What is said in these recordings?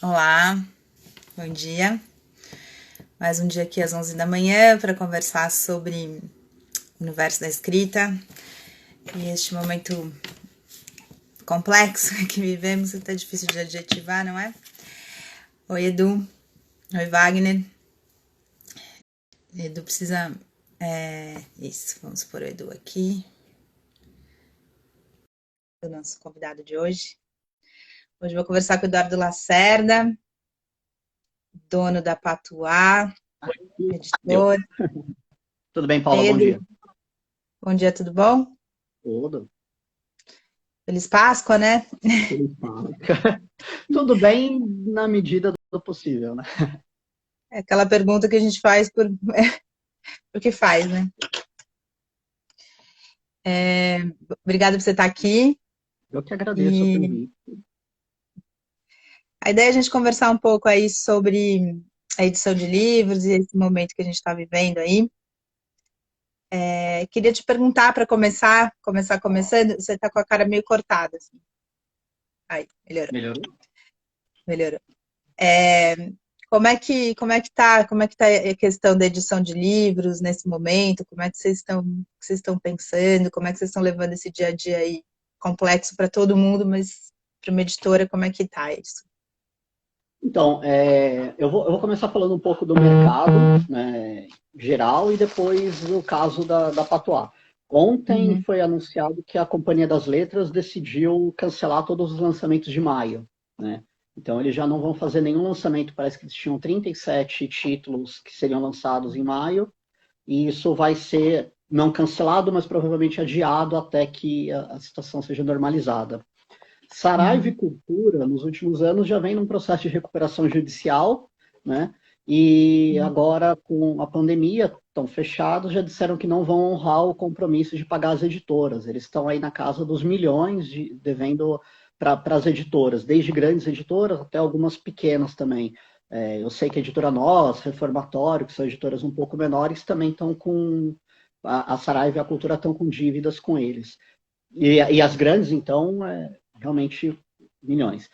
Olá, bom dia. Mais um dia aqui às 11 da manhã para conversar sobre o universo da escrita e este momento complexo que vivemos, até difícil de adjetivar, não é? Oi, Edu. Oi, Wagner. Edu precisa... Isso, vamos pôr o Edu aqui. O nosso convidado de hoje. Hoje vou conversar com o Eduardo Lacerda, dono da Patuá, editor. Tudo bem, Paula? Bom Edu, dia. bom dia, tudo bom? Tudo. Feliz Páscoa, né? Feliz Páscoa. Tudo bem na medida do possível, né? É aquela pergunta que a gente faz porque faz, né? Obrigada por você estar aqui. Eu que agradeço o E convite. a ideia é a gente conversar um pouco aí sobre a edição de livros e esse momento que a gente está vivendo aí. Queria te perguntar para começando, você está com a cara meio cortada, assim. Aí, melhorou, Melhorou? melhorou. Como é que tá a questão da edição de livros nesse momento? Como é que vocês estão pensando? Como é que vocês estão levando esse dia a dia aí complexo para todo mundo, mas para uma editora, como é que tá isso? Então, eu vou começar falando um pouco do mercado, né, geral, e depois o caso da Patois. Ontem Uhum, foi anunciado que a Companhia das Letras decidiu cancelar todos os lançamentos de maio, né? Então eles já não vão fazer nenhum lançamento, parece que eles tinham 37 títulos que seriam lançados em maio, e isso vai ser não cancelado, mas provavelmente adiado até que a situação seja normalizada. Saraiva e uhum, Cultura, nos últimos anos, já vem num processo de recuperação judicial, né? E uhum, agora, com a pandemia, estão fechados, já disseram que não vão honrar o compromisso de pagar as editoras. Eles estão aí na casa dos milhões devendo para as editoras, desde grandes editoras até algumas pequenas também. Eu sei que a editora Nós, Reformatório, que são editoras um pouco menores, também estão com. A Saraiva e a Cultura estão com dívidas com eles. E as grandes, então, realmente milhões.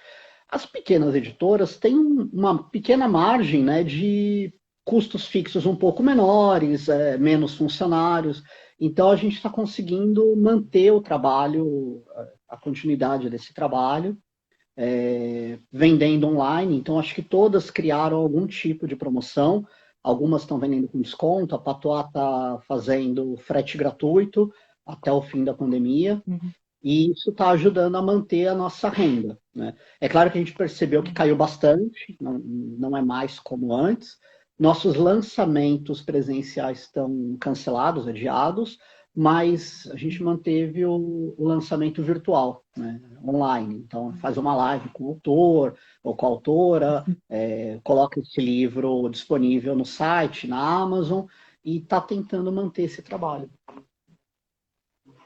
As pequenas editoras têm uma pequena margem, né, de custos fixos um pouco menores, menos funcionários. Então, a gente está conseguindo manter o trabalho, a continuidade desse trabalho, vendendo online. Então, acho que todas criaram algum tipo de promoção. Algumas estão vendendo com desconto. A Patois está fazendo frete gratuito até o fim da pandemia. uhum, E isso está ajudando a manter a nossa renda, né? É claro que a gente percebeu que caiu bastante, não é mais como antes. Nossos lançamentos presenciais estão cancelados, adiados, mas a gente manteve o lançamento virtual, né, online. Então, faz uma live com o autor ou com a autora, coloca esse livro disponível no site, na Amazon, e está tentando manter esse trabalho.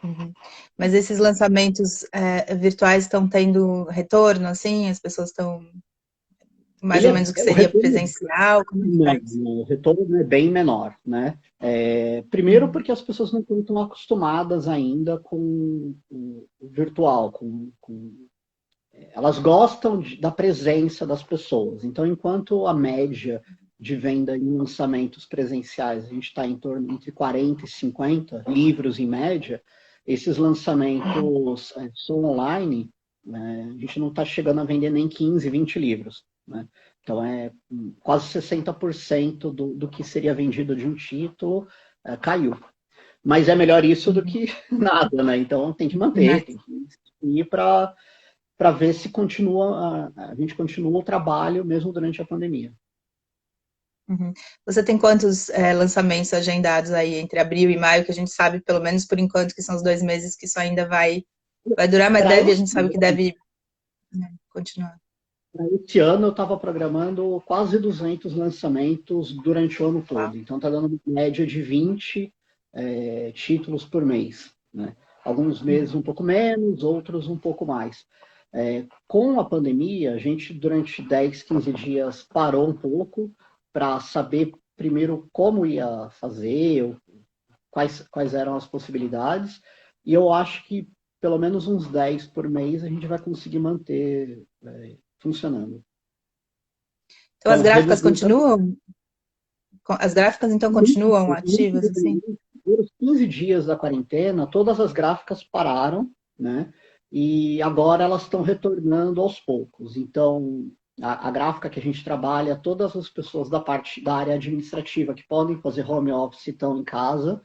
uhum. Mas esses lançamentos virtuais estão tendo retorno, assim? As pessoas estão mais Ele ou menos o que o seria retorno presencial? Como é que tá Não, isso? o retorno é bem menor, né? Primeiro Uhum, porque as pessoas não estão tão acostumadas ainda com o virtual, elas gostam da presença das pessoas. Então, enquanto a média de venda em lançamentos presenciais, a gente está em torno entre 40 e 50 livros em média, esses uhum, lançamentos são online, né, a gente não está chegando a vender nem 15, 20 livros, né? Então, quase 60% do que seria vendido de um título caiu. Mas é melhor isso do uhum. que nada, né? Então, tem que Né? manter, tem que ir para ver se continua a gente continua o trabalho mesmo durante a pandemia. Uhum. Você tem quantos lançamentos agendados aí entre abril e maio, que a gente sabe, pelo menos por enquanto, que são os 2 meses que isso ainda vai durar, mas Para a gente sabe que deve, né, continuar. esse ano eu estava programando quase 200 lançamentos durante o ano Uau. todo. Então está dando uma média de 20 títulos por mês, né? Alguns meses Uhum, um pouco menos, outros um pouco mais. Com a pandemia, a gente durante 10, 15 dias parou um pouco para saber primeiro como ia fazer, quais eram as possibilidades, e eu acho que pelo menos uns 10 por mês a gente vai conseguir manter funcionando. Então as Então, gráficas continuam? As gráficas então continuam ativas, assim? Nos 15 dias da quarentena, todas as gráficas pararam, né? E agora elas estão retornando aos poucos. Então, a gráfica que a gente trabalha, todas as pessoas da parte da área administrativa que podem fazer home office estão em casa,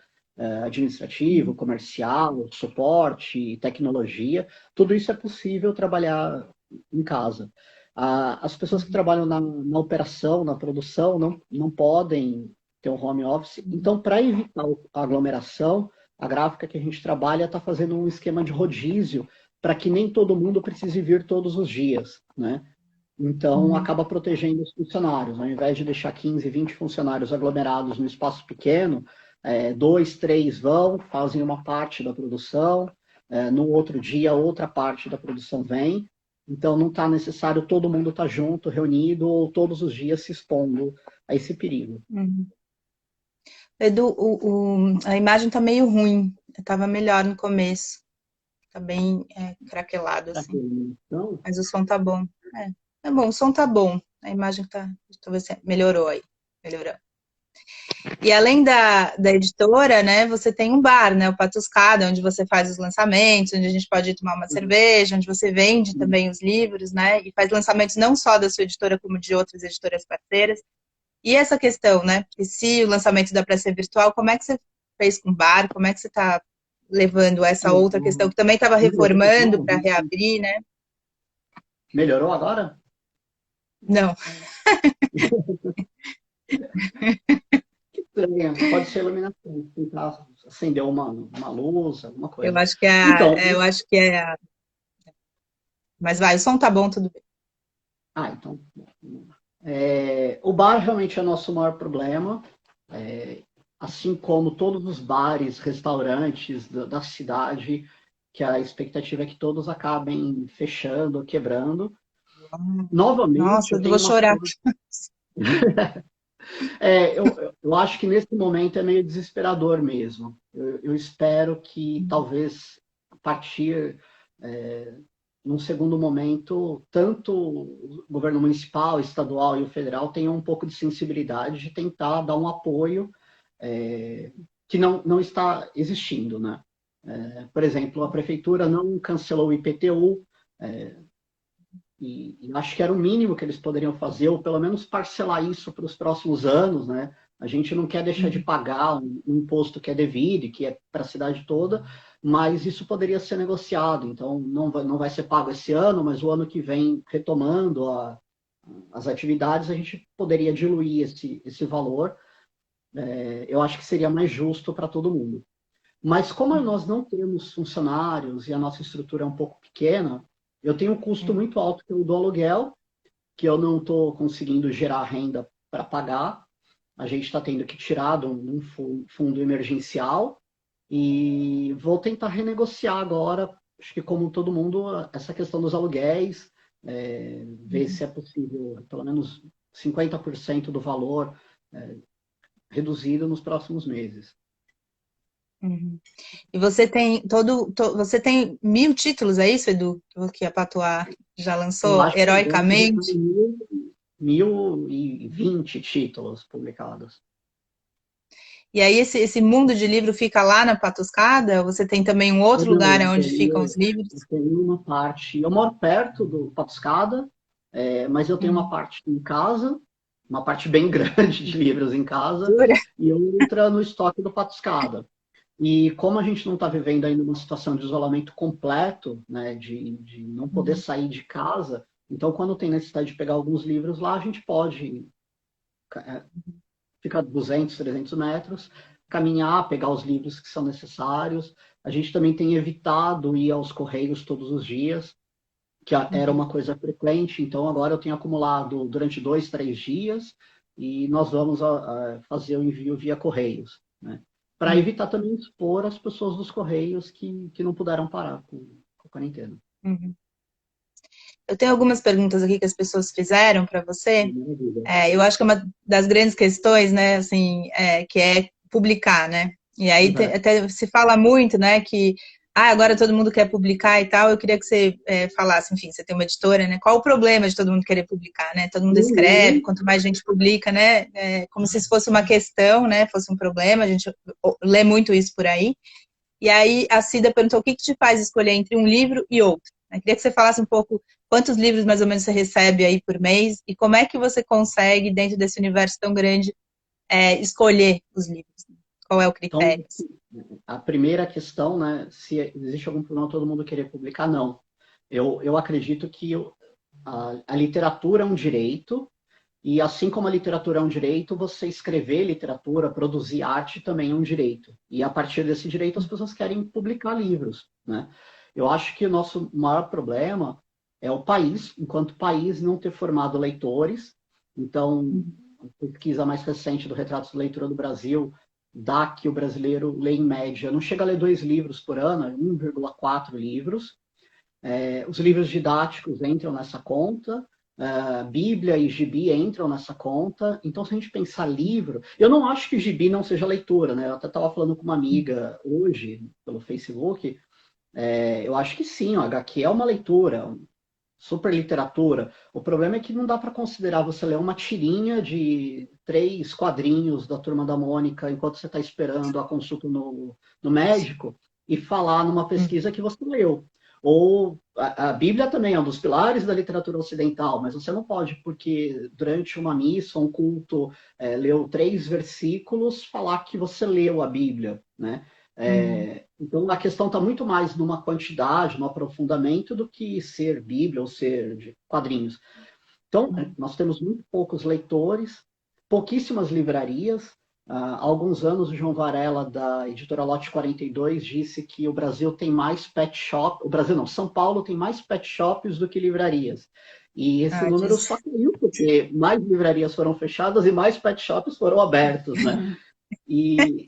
administrativo, comercial, suporte, tecnologia, tudo isso é possível trabalhar em casa. As pessoas que trabalham na operação, na produção, não podem ter um home office. Então, para evitar a aglomeração, a gráfica que a gente trabalha está fazendo um esquema de rodízio para que nem todo mundo precise vir todos os dias, né? Então, acaba protegendo os funcionários. Ao invés de deixar 15, 20 funcionários aglomerados num espaço pequeno, dois, três vão, fazem uma parte da produção, no outro dia outra parte da produção vem. Então, não está necessário todo mundo estar junto, reunido, ou todos os dias se expondo a esse perigo. Uhum. Edu, a imagem tá meio ruim. Tava melhor no começo. Tá bem craquelado, assim. Então, Mas o som tá bom. Tá bom, o som tá bom. A imagem tá. Talvez melhorou aí. Melhorou. E além da editora, né, você tem um bar, né, o Patuscada, onde você faz os lançamentos, onde a gente pode ir tomar uma cerveja, onde você vende também os livros, né, e faz lançamentos não só da sua editora, como de outras editoras parceiras. E essa questão, né, que se o lançamento dá para ser virtual, como é que você fez com o bar? Como é que você está levando essa outra questão, que também estava reformando para reabrir, né? Melhorou agora? Não. Pode ser iluminação, tentar acender uma luz, alguma Eu coisa. acho que Então, mas vai, o som tá bom, tudo bem. então, o bar realmente é o nosso maior problema, assim como todos os bares, restaurantes da cidade, que a expectativa é que todos acabem fechando, quebrando. Novamente, Nossa, eu eu vou tenho uma chorar. coisa. Eu acho que nesse momento é meio desesperador mesmo. Eu espero que talvez a partir, num segundo momento, tanto o governo municipal, estadual e o federal tenham um pouco de sensibilidade de tentar dar um apoio que não está existindo, né? Por exemplo, a prefeitura não cancelou o IPTU, e acho que era o mínimo que eles poderiam fazer, ou pelo menos parcelar isso para os próximos anos, né? A gente não quer deixar de pagar um imposto que é devido, que é para a cidade toda, mas isso poderia ser negociado. Então, não vai ser pago esse ano, mas o ano que vem, retomando as atividades, a gente poderia diluir esse valor. Eu acho que seria mais justo para todo mundo. Mas como nós não temos funcionários e a nossa estrutura é um pouco pequena, eu tenho um custo muito alto que é o do aluguel, que eu não estou conseguindo gerar renda para pagar. A gente está tendo que tirar de um fundo emergencial e vou tentar renegociar agora, acho que como todo mundo, essa questão dos aluguéis, ver se é possível pelo menos 50% do valor reduzido nos próximos meses. Uhum. E você tem você tem 1000 títulos, é isso, Edu? Que a Patois já Eu lançou acho que agora já heroicamente? tem 1020 títulos publicados. E aí esse mundo de livro fica lá na Patuscada? Ou você tem também um outro lugar Não, onde ficam os livros? eu tenho uma parte. Eu moro perto do Patuscada, mas eu tenho uma parte em casa, uma parte bem grande de livros em casa, Jura? e outra no estoque do Patuscada. E como a gente não está vivendo ainda uma situação de isolamento completo, né, de não poder sair de casa, então quando tem necessidade de pegar alguns livros lá, a gente pode ficar 200, 300 metros, caminhar, pegar os livros que são necessários. A gente também tem evitado ir aos correios todos os dias, que era uma coisa frequente, então agora eu tenho acumulado durante 2, 3 dias e nós vamos fazer o envio via correios, né? Para evitar também expor as pessoas dos correios que não puderam parar com a quarentena. Uhum. Eu tenho algumas perguntas aqui que as pessoas fizeram para você. Eu acho que é uma das grandes questões, né, assim, que é publicar, né? E aí até se fala muito, né, que agora todo mundo quer publicar e tal, eu queria que você falasse, enfim, você tem uma editora, né? Qual o problema de todo mundo querer publicar, né? Todo mundo escreve, Uhum. quanto mais gente publica, né? É como se isso fosse uma questão, né? Fosse um problema, a gente lê muito isso por aí. E aí a Cida perguntou o que te faz escolher entre um livro e outro. Eu queria que você falasse um pouco quantos livros mais ou menos você recebe aí por mês e como é que você consegue, dentro desse universo tão grande, escolher os livros. Qual é o Então, critério? a primeira questão, né, se existe algum problema todo mundo querer publicar, não. Eu acredito que a literatura é um direito, e assim como a literatura é um direito, você escrever literatura, produzir arte também é um direito. E a partir desse direito as pessoas querem publicar livros, né? Eu acho que o nosso maior problema é o país, enquanto país, não ter formado leitores. Então, a pesquisa mais recente do Retratos de Leitura do Brasil dá que o brasileiro lê em média, não chega a ler 2 livros por ano, é 1,4 livros. Os livros didáticos entram nessa conta, Bíblia e gibi entram nessa conta. Então, se a gente pensar livro, eu não acho que gibi não seja leitura, né? Eu até estava falando com uma amiga hoje pelo Facebook. Eu acho que sim, o HQ é uma leitura, super literatura. O problema é que não dá para considerar você ler uma tirinha de 3 quadrinhos da Turma da Mônica enquanto você está esperando a consulta no médico e falar numa pesquisa que você leu. Ou a Bíblia também é um dos pilares da literatura ocidental, mas você não pode, porque durante uma missa, um culto, leu 3 versículos, falar que você leu a Bíblia, né? Então a questão está muito mais numa quantidade, no aprofundamento, do que ser Bíblia ou ser de quadrinhos. Então, nós temos muito poucos leitores, pouquíssimas livrarias. Há alguns anos, o João Varela, da editora Lote 42, disse que o Brasil tem mais pet shop, o Brasil não, São Paulo tem mais pet shops do que livrarias. E esse número Diz. só caiu porque mais livrarias foram fechadas e mais pet shops foram abertos, né? E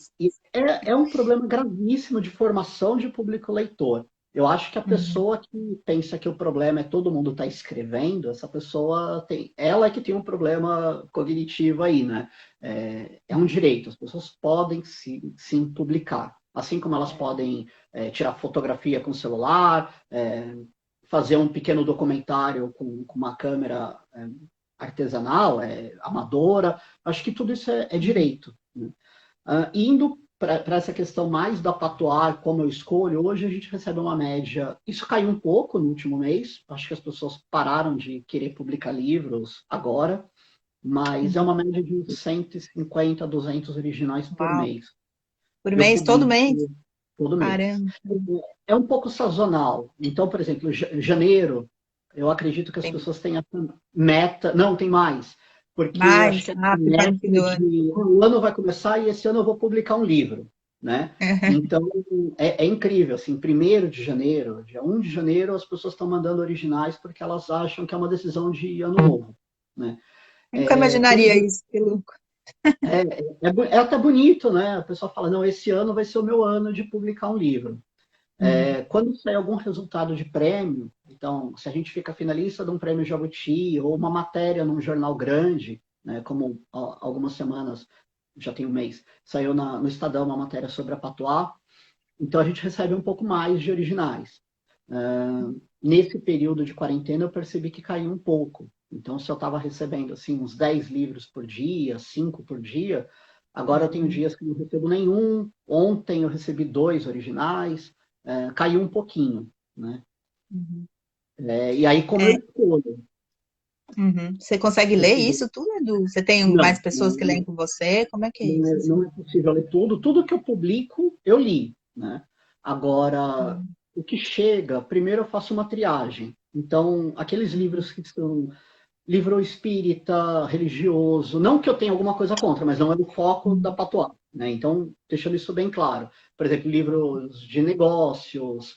é um problema gravíssimo de formação de público leitor. Eu acho que a pessoa que pensa que o problema é todo mundo estar escrevendo, essa pessoa tem, ela é que tem um problema cognitivo aí, né? É um direito, as pessoas podem sim publicar, assim como elas podem tirar fotografia com celular, fazer um pequeno documentário com uma câmera artesanal, amadora. Acho que tudo isso é direito, né? Indo para essa questão mais da patuar, como eu escolho, hoje a gente recebe uma média. Isso caiu um pouco no último mês, acho que as pessoas pararam de querer publicar livros agora, mas é uma média de 150 a 200 originais por Uau. mês. Por Eu mês, todo publico mês? todo mês. Caramba. É um pouco sazonal. Então, por exemplo, janeiro, eu acredito que as Tem pessoas têm essa meta. Não, tem mais. Porque eu acho mais? que é Ah, porque tá no meta fim do ano. de o ano vai começar e esse ano eu vou publicar um livro, né? Então, é incrível, assim, 1º de janeiro, dia 1 de janeiro, as pessoas estão mandando originais porque elas acham que é uma decisão de ano novo, né? Nunca Quando imaginaria isso, que louco. é até bonito, né? A pessoa fala, não, esse ano vai ser o meu ano de publicar um livro. Quando sai algum resultado de prêmio, então, se a gente fica finalista de um prêmio Jabuti ou uma matéria num jornal grande, né, como algumas semanas, já tem um mês, saiu no Estadão uma matéria sobre a Patois, então a gente recebe um pouco mais de originais. Nesse período de quarentena eu percebi que caiu um pouco. Então, se eu estava recebendo assim, uns 10 livros por dia, 5 por dia, agora eu tenho dias que não recebo nenhum. Ontem eu recebi 2 originais, caiu um pouquinho, né? Uhum. E aí, como eu É, escolho? Você consegue ler Preciso... isso tudo, Edu? Você tem mais Não, pessoas que leem com você? Como é que é não, isso? não é possível ler tudo. Tudo que eu publico, eu li, né? Agora, o que chega, primeiro eu faço uma triagem. Então, aqueles livros que são livro espírita, religioso, não que eu tenha alguma coisa contra, mas não é o foco da Patois, né? Então, deixando isso bem claro. Por exemplo, livros de negócios,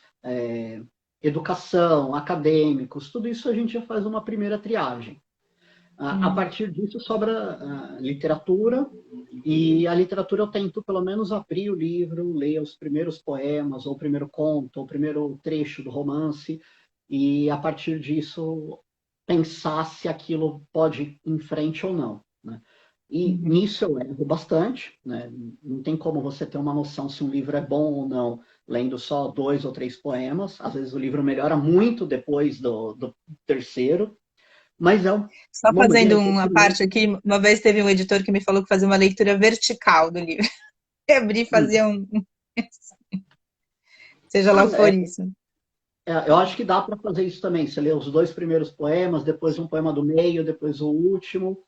educação, acadêmicos, tudo isso a gente já faz uma primeira triagem. A partir disso sobra literatura, e a literatura eu tento pelo menos abrir o livro, ler os primeiros poemas, ou o primeiro conto, ou o primeiro trecho do romance, e a partir disso pensar se aquilo pode ir em frente ou não, né? E nisso eu erro bastante, né? Não tem como você ter uma noção se um livro é bom ou não, lendo só 2 ou 3 poemas. Às vezes o livro melhora muito depois do terceiro, mas é Só uma maneira fazendo que eu uma criei. parte aqui, uma vez teve um editor que me falou que fazia uma leitura vertical do livro. Abrir e fazia seja lá o Ah, que for isso. eu acho que dá para fazer isso também. Você lê os 2 primeiros poemas, depois um poema do meio, depois o último.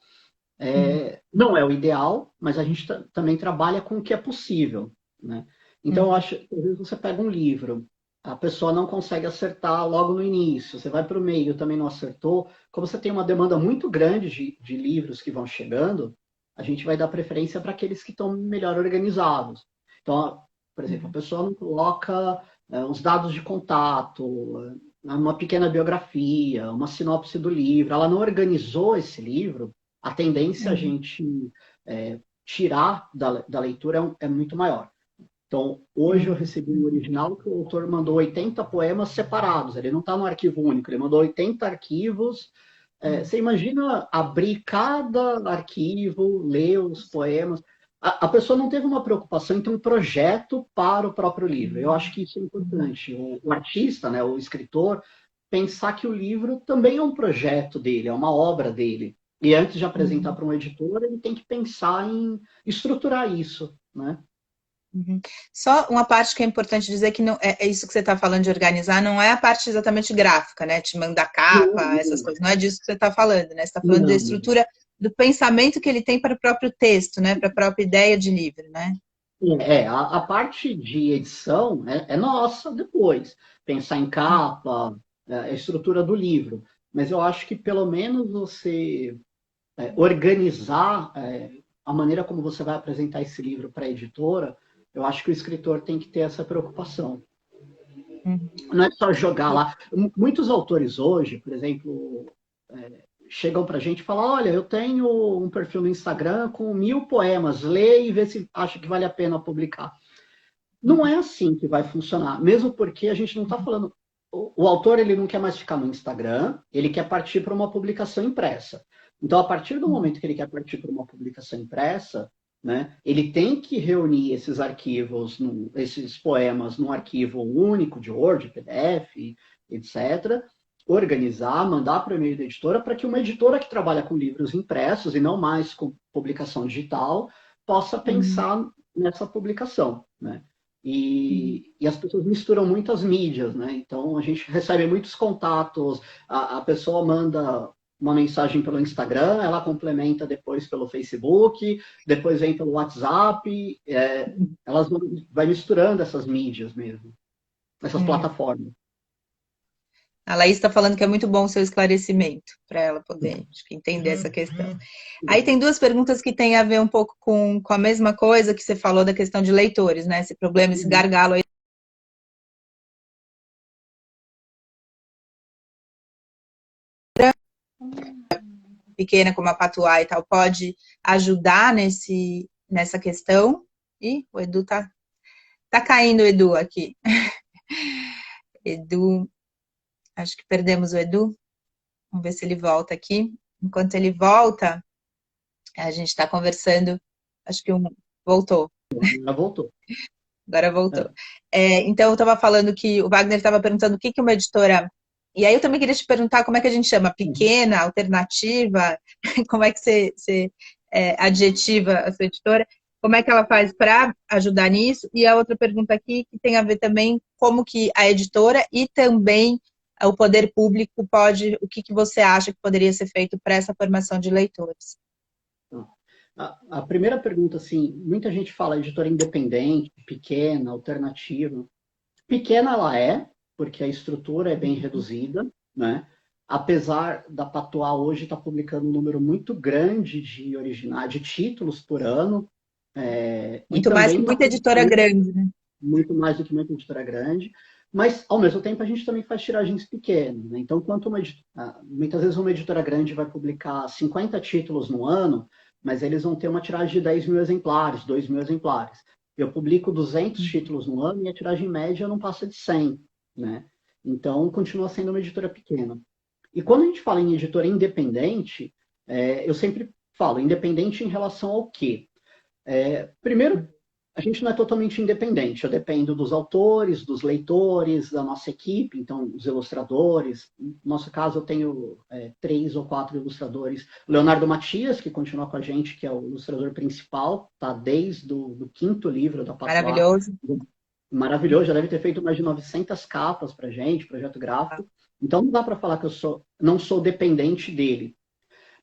Uhum, Não é o ideal, mas a gente também trabalha com o que é possível, né? Então, eu uhum, acho que às vezes você pega um livro, a pessoa não consegue acertar logo no início, você vai para o meio, também não acertou. Como você tem uma demanda muito grande de livros que vão chegando, a gente vai dar preferência para aqueles que estão melhor organizados. Então, por exemplo, a uhum, pessoa não coloca os dados de contato, uma pequena biografia, uma sinopse do livro, ela não organizou esse livro, a tendência a uhum, gente tirar da leitura é muito maior. Então, hoje eu uhum, recebi um original que o autor mandou 80 poemas separados, ele não está no arquivo único, ele mandou 80 arquivos. Você imagina abrir cada arquivo, ler os poemas. A pessoa não teve uma preocupação em ter um projeto para o próprio livro. Eu acho que isso é importante. O artista, né, o escritor, pensar que o livro também é um projeto dele, é uma obra dele. E antes de apresentar uhum, para um editor, ele tem que pensar em estruturar isso, né? uhum. Só uma parte que é importante dizer que não é isso que você está falando de organizar, não é a parte exatamente gráfica, né? Te mandar Não, capa, essas coisas. Não é disso que você está falando, né? Você está falando da não, não. estrutura do pensamento que ele tem para o próprio texto, né? Para a própria ideia de livro, né? A parte de edição é nossa depois. Pensar em capa, a estrutura do livro. Mas eu acho que pelo menos você organizar a maneira como você vai apresentar esse livro para a editora, eu acho que o escritor tem que ter essa preocupação. Uhum, Não é só jogar lá. Muitos autores hoje, por exemplo, chegam para a gente e falam: olha, eu tenho um perfil no Instagram com 1.000 poemas, lê e vê se acha que vale a pena publicar. Não uhum, é assim que vai funcionar, mesmo porque a gente não está falando. O autor ele não quer mais ficar no Instagram, ele quer partir para uma publicação impressa. Então, a partir do uhum, momento que ele quer partir para uma publicação impressa, né, ele tem que reunir esses arquivos, esses poemas num arquivo único de Word, PDF, etc., organizar, mandar para o e-mail da editora, para que uma editora que trabalha com livros impressos e não mais com publicação digital possa uhum, pensar nessa publicação, né? uhum. E as pessoas misturam muitas mídias, né? Então a gente recebe muitos contatos, a pessoa manda uma mensagem pelo Instagram, ela complementa depois pelo Facebook, depois vem pelo WhatsApp, elas vai misturando essas mídias mesmo, essas Uhum. plataformas. A Laís está falando que é muito bom o seu esclarecimento, para ela poder acho que entender essa questão. Aí tem duas perguntas que têm a ver um pouco com a mesma coisa que você falou da questão de leitores, né? Esse problema, esse Uhum. gargalo aí pequena, como a Patuá e tal, pode ajudar nessa questão. E o Edu tá caindo, o Edu, aqui. Edu, acho que perdemos o Edu. Vamos ver se ele volta aqui. Enquanto ele volta, a gente está conversando. Acho que voltou. Já voltou. Agora voltou. É. Então, eu estava falando que o Wagner estava perguntando o que que uma editora. E aí eu também queria te perguntar como é que a gente chama? Uhum. Pequena, alternativa? Como é que você adjetiva a sua editora? Como é que ela faz para ajudar nisso? E a outra pergunta aqui que tem a ver também como que a editora e também o poder público pode, o que que você acha que poderia ser feito para essa formação de leitores? A primeira pergunta, assim, muita gente fala editora independente, pequena, alternativa. Pequena ela é, porque a estrutura é bem reduzida, né? Apesar da Patois hoje estar publicando um número muito grande de originais, de títulos por ano, e Muito mais também que está muita editora publicando grande, né? muito mais do que uma editora grande, mas ao mesmo tempo a gente também faz tiragens pequenas, né? Então, muitas vezes uma editora grande vai publicar 50 títulos no ano, mas eles vão ter uma tiragem de 10 mil exemplares, 2 mil exemplares. Eu publico 200 títulos no ano e a tiragem média não passa de 100, né? Então, continua sendo uma editora pequena. E quando a gente fala em editora independente, eu sempre falo independente em relação ao quê? Primeiro, A gente não é totalmente independente. Eu dependo dos autores, dos leitores, da nossa equipe, então, os ilustradores. No nosso caso, eu tenho 3 ou 4 ilustradores. Leonardo Matias, que continua com a gente, que é o ilustrador principal, tá desde o do 5º livro da Patois. Maravilhoso. Maravilhoso, já deve ter feito mais de 900 capas para gente, projeto gráfico. Então, não dá para falar que não sou dependente dele.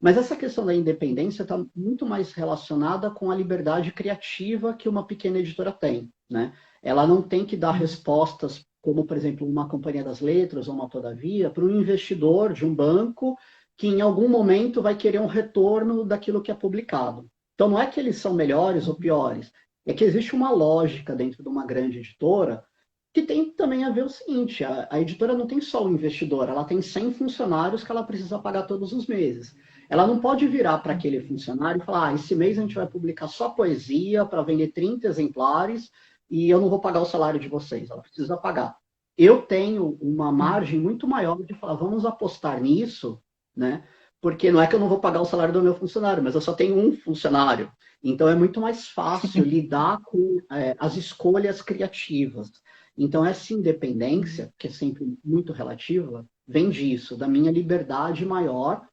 Mas essa questão da independência está muito mais relacionada com a liberdade criativa que uma pequena editora tem, né? Ela não tem que dar respostas, como, por exemplo, uma Companhia das Letras ou uma Todavia, para um investidor de um banco que em algum momento vai querer um retorno daquilo que é publicado. Então, não é que eles são melhores ou piores, é que existe uma lógica dentro de uma grande editora que tem também a ver o seguinte, a editora não tem só o investidor, ela tem 100 funcionários que ela precisa pagar todos os meses. Ela não pode virar para aquele funcionário e falar, esse mês a gente vai publicar só poesia para vender 30 exemplares e eu não vou pagar o salário de vocês. Ela precisa pagar. Eu tenho uma margem muito maior de falar, vamos apostar nisso, né? Porque não é que eu não vou pagar o salário do meu funcionário, mas eu só tenho um funcionário. Então é muito mais fácil lidar com as escolhas criativas. Então essa independência, que é sempre muito relativa, vem disso, da minha liberdade maior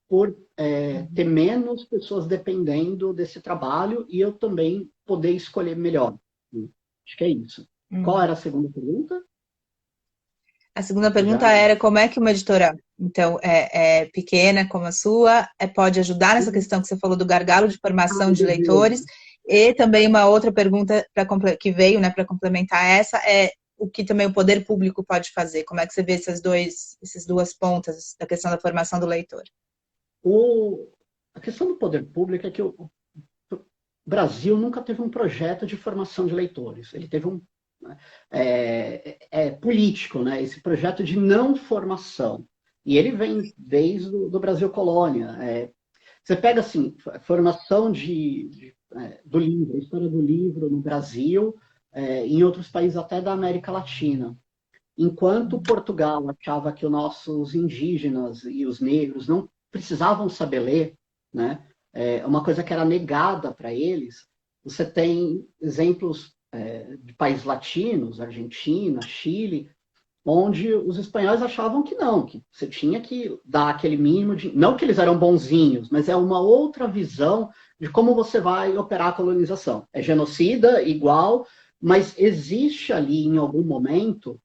por ter menos pessoas dependendo desse trabalho e eu também poder escolher melhor. Acho que é isso. Qual era a segunda pergunta? A segunda pergunta era como é que uma editora, então, pequena como a sua, pode ajudar nessa questão que você falou do gargalo de formação de leitores. E também uma outra pergunta que veio, né, para complementar essa, é o que também o poder público pode fazer. Como é que você vê essas duas pontas da questão da formação do leitor? A questão do poder público é que o Brasil nunca teve um projeto de formação de leitores. Ele teve um político, né? Esse projeto de não formação. E ele vem desde do Brasil colônia. Você pega assim, formação do livro, a história do livro no Brasil, em outros países até da América Latina. Enquanto Portugal achava que os nossos indígenas e os negros não precisavam saber ler, né? Uma coisa que era negada para eles, você tem exemplos de países latinos, Argentina, Chile, onde os espanhóis achavam que não, que você tinha que dar aquele mínimo de... Não que eles eram bonzinhos, mas é uma outra visão de como você vai operar a colonização. É genocida, igual, mas existe ali, em algum momento,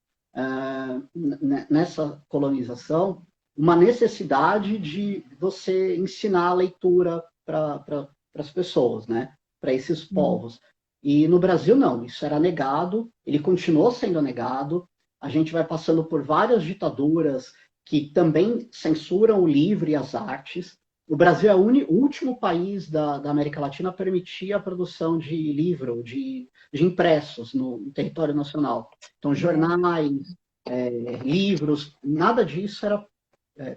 nessa colonização, uma necessidade de você ensinar a leitura para as pessoas, né? Para esses povos. E no Brasil, não, isso era negado, ele continuou sendo negado, a gente vai passando por várias ditaduras que também censuram o livro e as artes. O Brasil é o último país da América Latina a permitir a produção de livro, de impressos no território nacional. Então, jornais, livros, nada disso era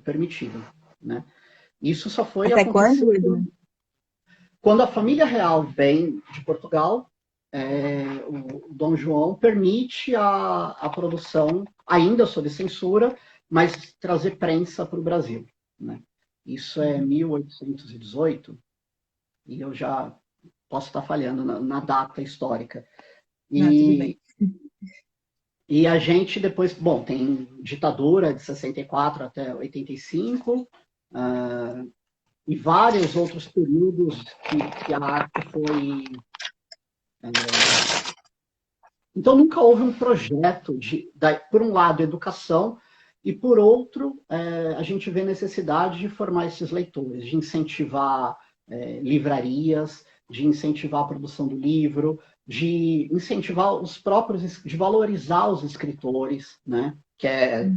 permitido, né? Isso só foi Até acontecer quando? quando a família real vem de Portugal. O Dom João permite a produção, ainda sob censura, mas trazer prensa para o Brasil, né? Isso é 1818, e eu já posso estar falhando na data histórica. Não, tudo bem. E a gente depois, bom, tem ditadura de 64 até 85, e vários outros períodos que a arte foi... Então, nunca houve um projeto por um lado, educação, e por outro, a gente vê necessidade de formar esses leitores, de incentivar livrarias, de incentivar a produção do livro, de incentivar os próprios, de valorizar os escritores, né? Que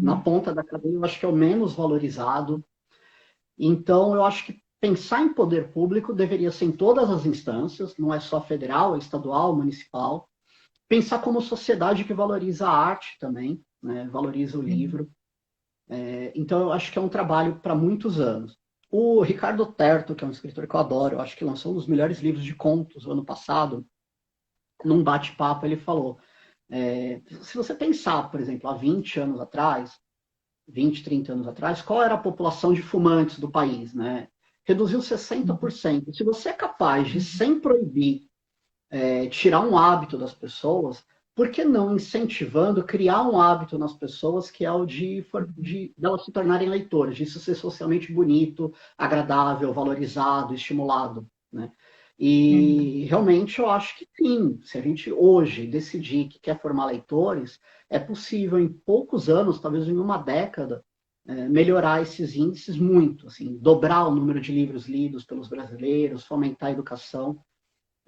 na ponta da cadeia, eu acho que é o menos valorizado. Então, eu acho que pensar em poder público deveria ser em todas as instâncias, não é só federal, é estadual, municipal. Pensar como sociedade que valoriza a arte também, né? Valoriza o livro. Então, eu acho que é um trabalho para muitos anos. O Ricardo Terto, que é um escritor que eu adoro, eu acho que lançou um dos melhores livros de contos no ano passado, num bate-papo, ele falou, se você pensar, por exemplo, há 20 anos atrás, 20, 30 anos atrás, qual era a população de fumantes do país, né? Reduziu 60%. Se você é capaz de, sem proibir, tirar um hábito das pessoas, por que não incentivando, criar um hábito nas pessoas que é o de elas se tornarem leitoras, disso ser socialmente bonito, agradável, valorizado, estimulado, né? Uhum. E realmente eu acho que sim, se a gente hoje decidir que quer formar leitores, é possível em poucos anos, talvez em uma década, melhorar esses índices muito, assim, dobrar o número de livros lidos pelos brasileiros, fomentar a educação,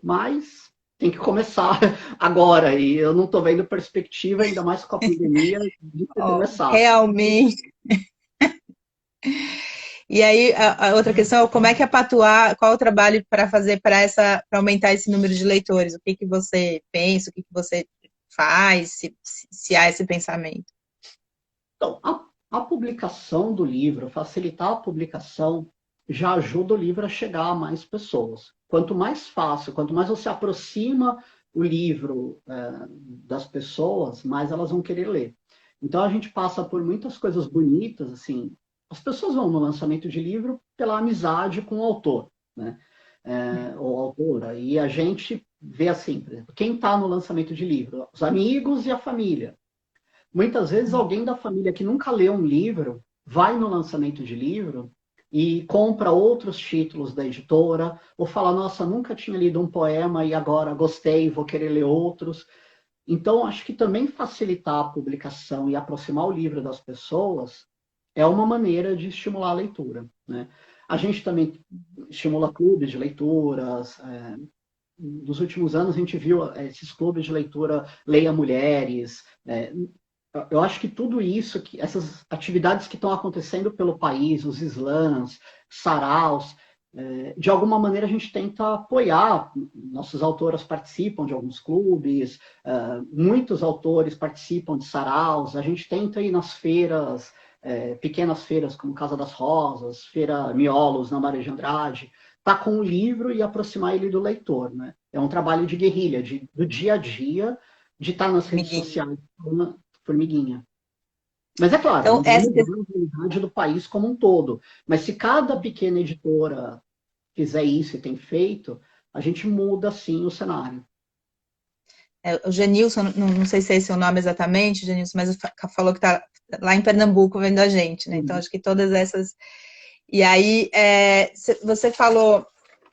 mas tem que começar agora, e eu não estou vendo perspectiva, ainda mais com a pandemia, de ter Ó, começado. realmente. E aí, a outra questão é como é que a Patuá, qual o trabalho para fazer para aumentar esse número de leitores? O que que você pensa, o que que você faz, se há esse pensamento? Então, a publicação do livro, facilitar a publicação, já ajuda o livro a chegar a mais pessoas. Quanto mais fácil, quanto mais você aproxima o livro das pessoas, mais elas vão querer ler. Então a gente passa por muitas coisas bonitas, assim. As pessoas vão no lançamento de livro pela amizade com o autor, né? Ou autora. E a gente vê assim, por exemplo, quem está no lançamento de livro? Os amigos e a família. Muitas vezes alguém da família que nunca leu um livro vai no lançamento de livro e compra outros títulos da editora, ou fala, nossa, nunca tinha lido um poema e agora gostei, vou querer ler outros. Então, acho que também facilitar a publicação e aproximar o livro das pessoas é uma maneira de estimular a leitura, né? A gente também estimula clubes de leituras. Nos últimos anos, a gente viu esses clubes de leitura Leia Mulheres. Eu acho que tudo isso, que essas atividades que estão acontecendo pelo país, os slams, saraus, de alguma maneira a gente tenta apoiar. Nossas autoras participam de alguns clubes, muitos autores participam de saraus. A gente tenta ir nas feiras, pequenas feiras como Casa das Rosas, Feira Miolos, na Maria de Andrade, tá com o livro e aproximar ele do leitor, né? É um trabalho de guerrilha, do dia a dia, de estar nas redes Amiguinho. sociais, formiguinha. Mas é claro, Então, não vai essa mudar a realidade do país como um todo. Mas se cada pequena editora fizer isso e tem feito, a gente muda sim o cenário. o Genilson, não sei se é esse o nome exatamente, Genilson, mas falou que está lá em Pernambuco vendo a gente, né? Então, Uhum. acho que todas essas. E aí, você falou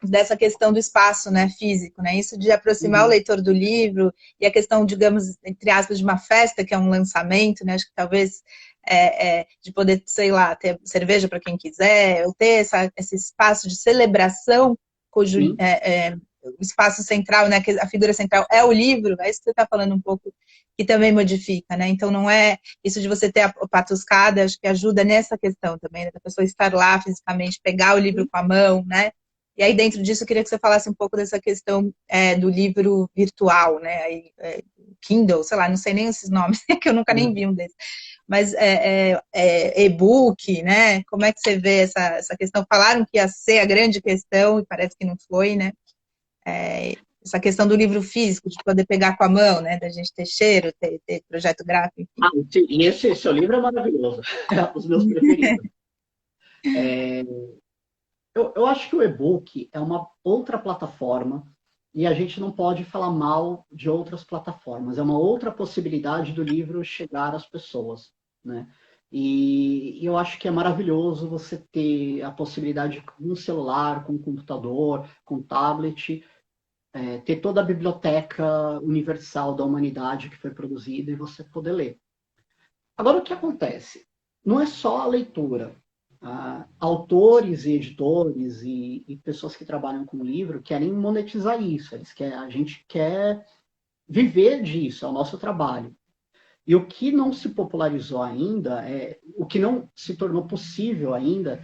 dessa questão do espaço, né, físico, né? Isso de aproximar o Uhum. leitor do livro e a questão, digamos, entre aspas, de uma festa, que é um lançamento, né? Acho que talvez de poder, sei lá, ter cerveja para quem quiser, ou ter esse espaço de celebração, cujo Sim. o espaço central, né, que a figura central é o livro, é isso que você está falando um pouco, que também modifica, né? Então não é isso de você ter a patuscada, acho que ajuda nessa questão também, né, da pessoa estar lá fisicamente, pegar o livro com a mão, né? E aí dentro disso eu queria que você falasse um pouco dessa questão do livro virtual, né? Aí, Kindle, sei lá, não sei nem esses nomes, que eu nunca nem vi um desses. Mas e-book, né? Como é que você vê essa questão? Falaram que ia ser a grande questão e parece que não foi, né? Essa questão do livro físico, de poder pegar com a mão, né? Da gente ter cheiro, ter projeto gráfico, enfim. Sim, e esse seu livro é maravilhoso. É um dos meus preferidos. Eu acho que o e-book é uma outra plataforma e a gente não pode falar mal de outras plataformas. É uma outra possibilidade do livro chegar às pessoas, né? E eu acho que é maravilhoso você ter a possibilidade com um celular, com um computador, com tablet, ter toda a biblioteca universal da humanidade que foi produzida e você poder ler. Agora, o que acontece? Não é só a leitura. Autores e editores e pessoas que trabalham com livro querem monetizar isso. A gente quer viver disso, é o nosso trabalho. E o que não se popularizou ainda, o que não se tornou possível ainda,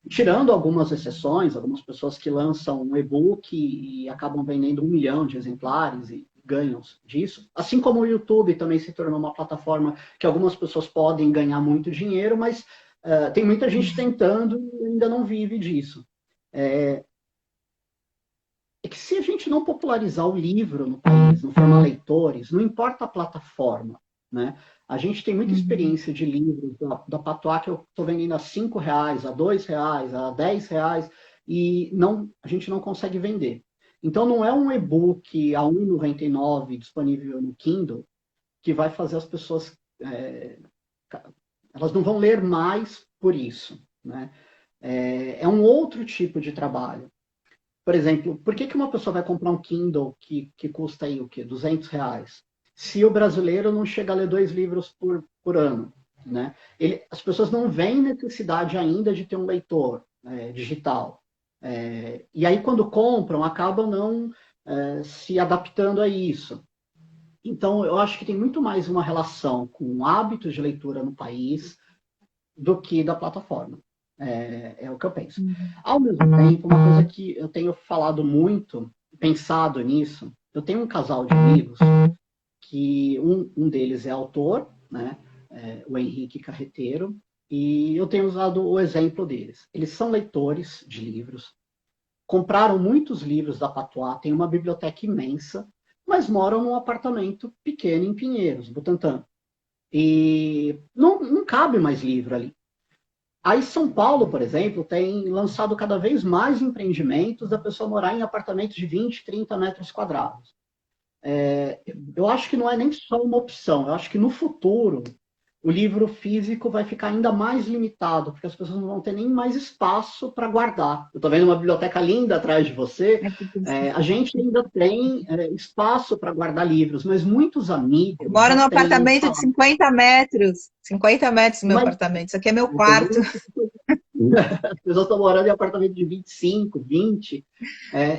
tirando algumas exceções, algumas pessoas que lançam um e-book e acabam vendendo 1 milhão de exemplares e ganham disso. Assim como o YouTube também se tornou uma plataforma que algumas pessoas podem ganhar muito dinheiro, mas tem muita gente tentando e ainda não vive disso. É que se a gente não popularizar o livro no país, não formar leitores, não importa a plataforma, né? A gente tem muita Uhum. experiência de livros da Patois que eu estou vendendo a R$ 5, a R$ 2, a R$ 10, e não, a gente não consegue vender. Então, não é um e-book a R$ 1,99 disponível no Kindle que vai fazer as pessoas... elas não vão ler mais por isso, né? É um outro tipo de trabalho. Por exemplo, por que uma pessoa vai comprar um Kindle que custa aí o quê? R$ 200? Se o brasileiro não chega a ler 2 livros por ano, né? As pessoas não veem necessidade ainda de ter um leitor digital. E aí, quando compram, acabam não se adaptando a isso. Então, eu acho que tem muito mais uma relação com hábitos de leitura no país do que da plataforma. É o que eu penso. Ao mesmo tempo, uma coisa que eu tenho falado muito, pensado nisso, eu tenho um casal de amigos que um deles é autor, né? O Henrique Carreteiro, e eu tenho usado o exemplo deles. Eles são leitores de livros, compraram muitos livros da Patois, tem uma biblioteca imensa, mas moram num apartamento pequeno em Pinheiros, Butantã. E não cabe mais livro ali. Aí São Paulo, por exemplo, tem lançado cada vez mais empreendimentos da pessoa morar em apartamentos de 20, 30 metros quadrados. Eu acho que não é nem só uma opção, eu acho que no futuro o livro físico vai ficar ainda mais limitado, porque as pessoas não vão ter nem mais espaço para guardar. Eu estou vendo uma biblioteca linda atrás de você, a gente ainda tem espaço para guardar livros, mas muitos Eu amigos moro já num têm... apartamento de 50 metros. 50 metros no meu Mas apartamento. Isso aqui é meu quarto. as pessoas estão morando em apartamento de 25, 20.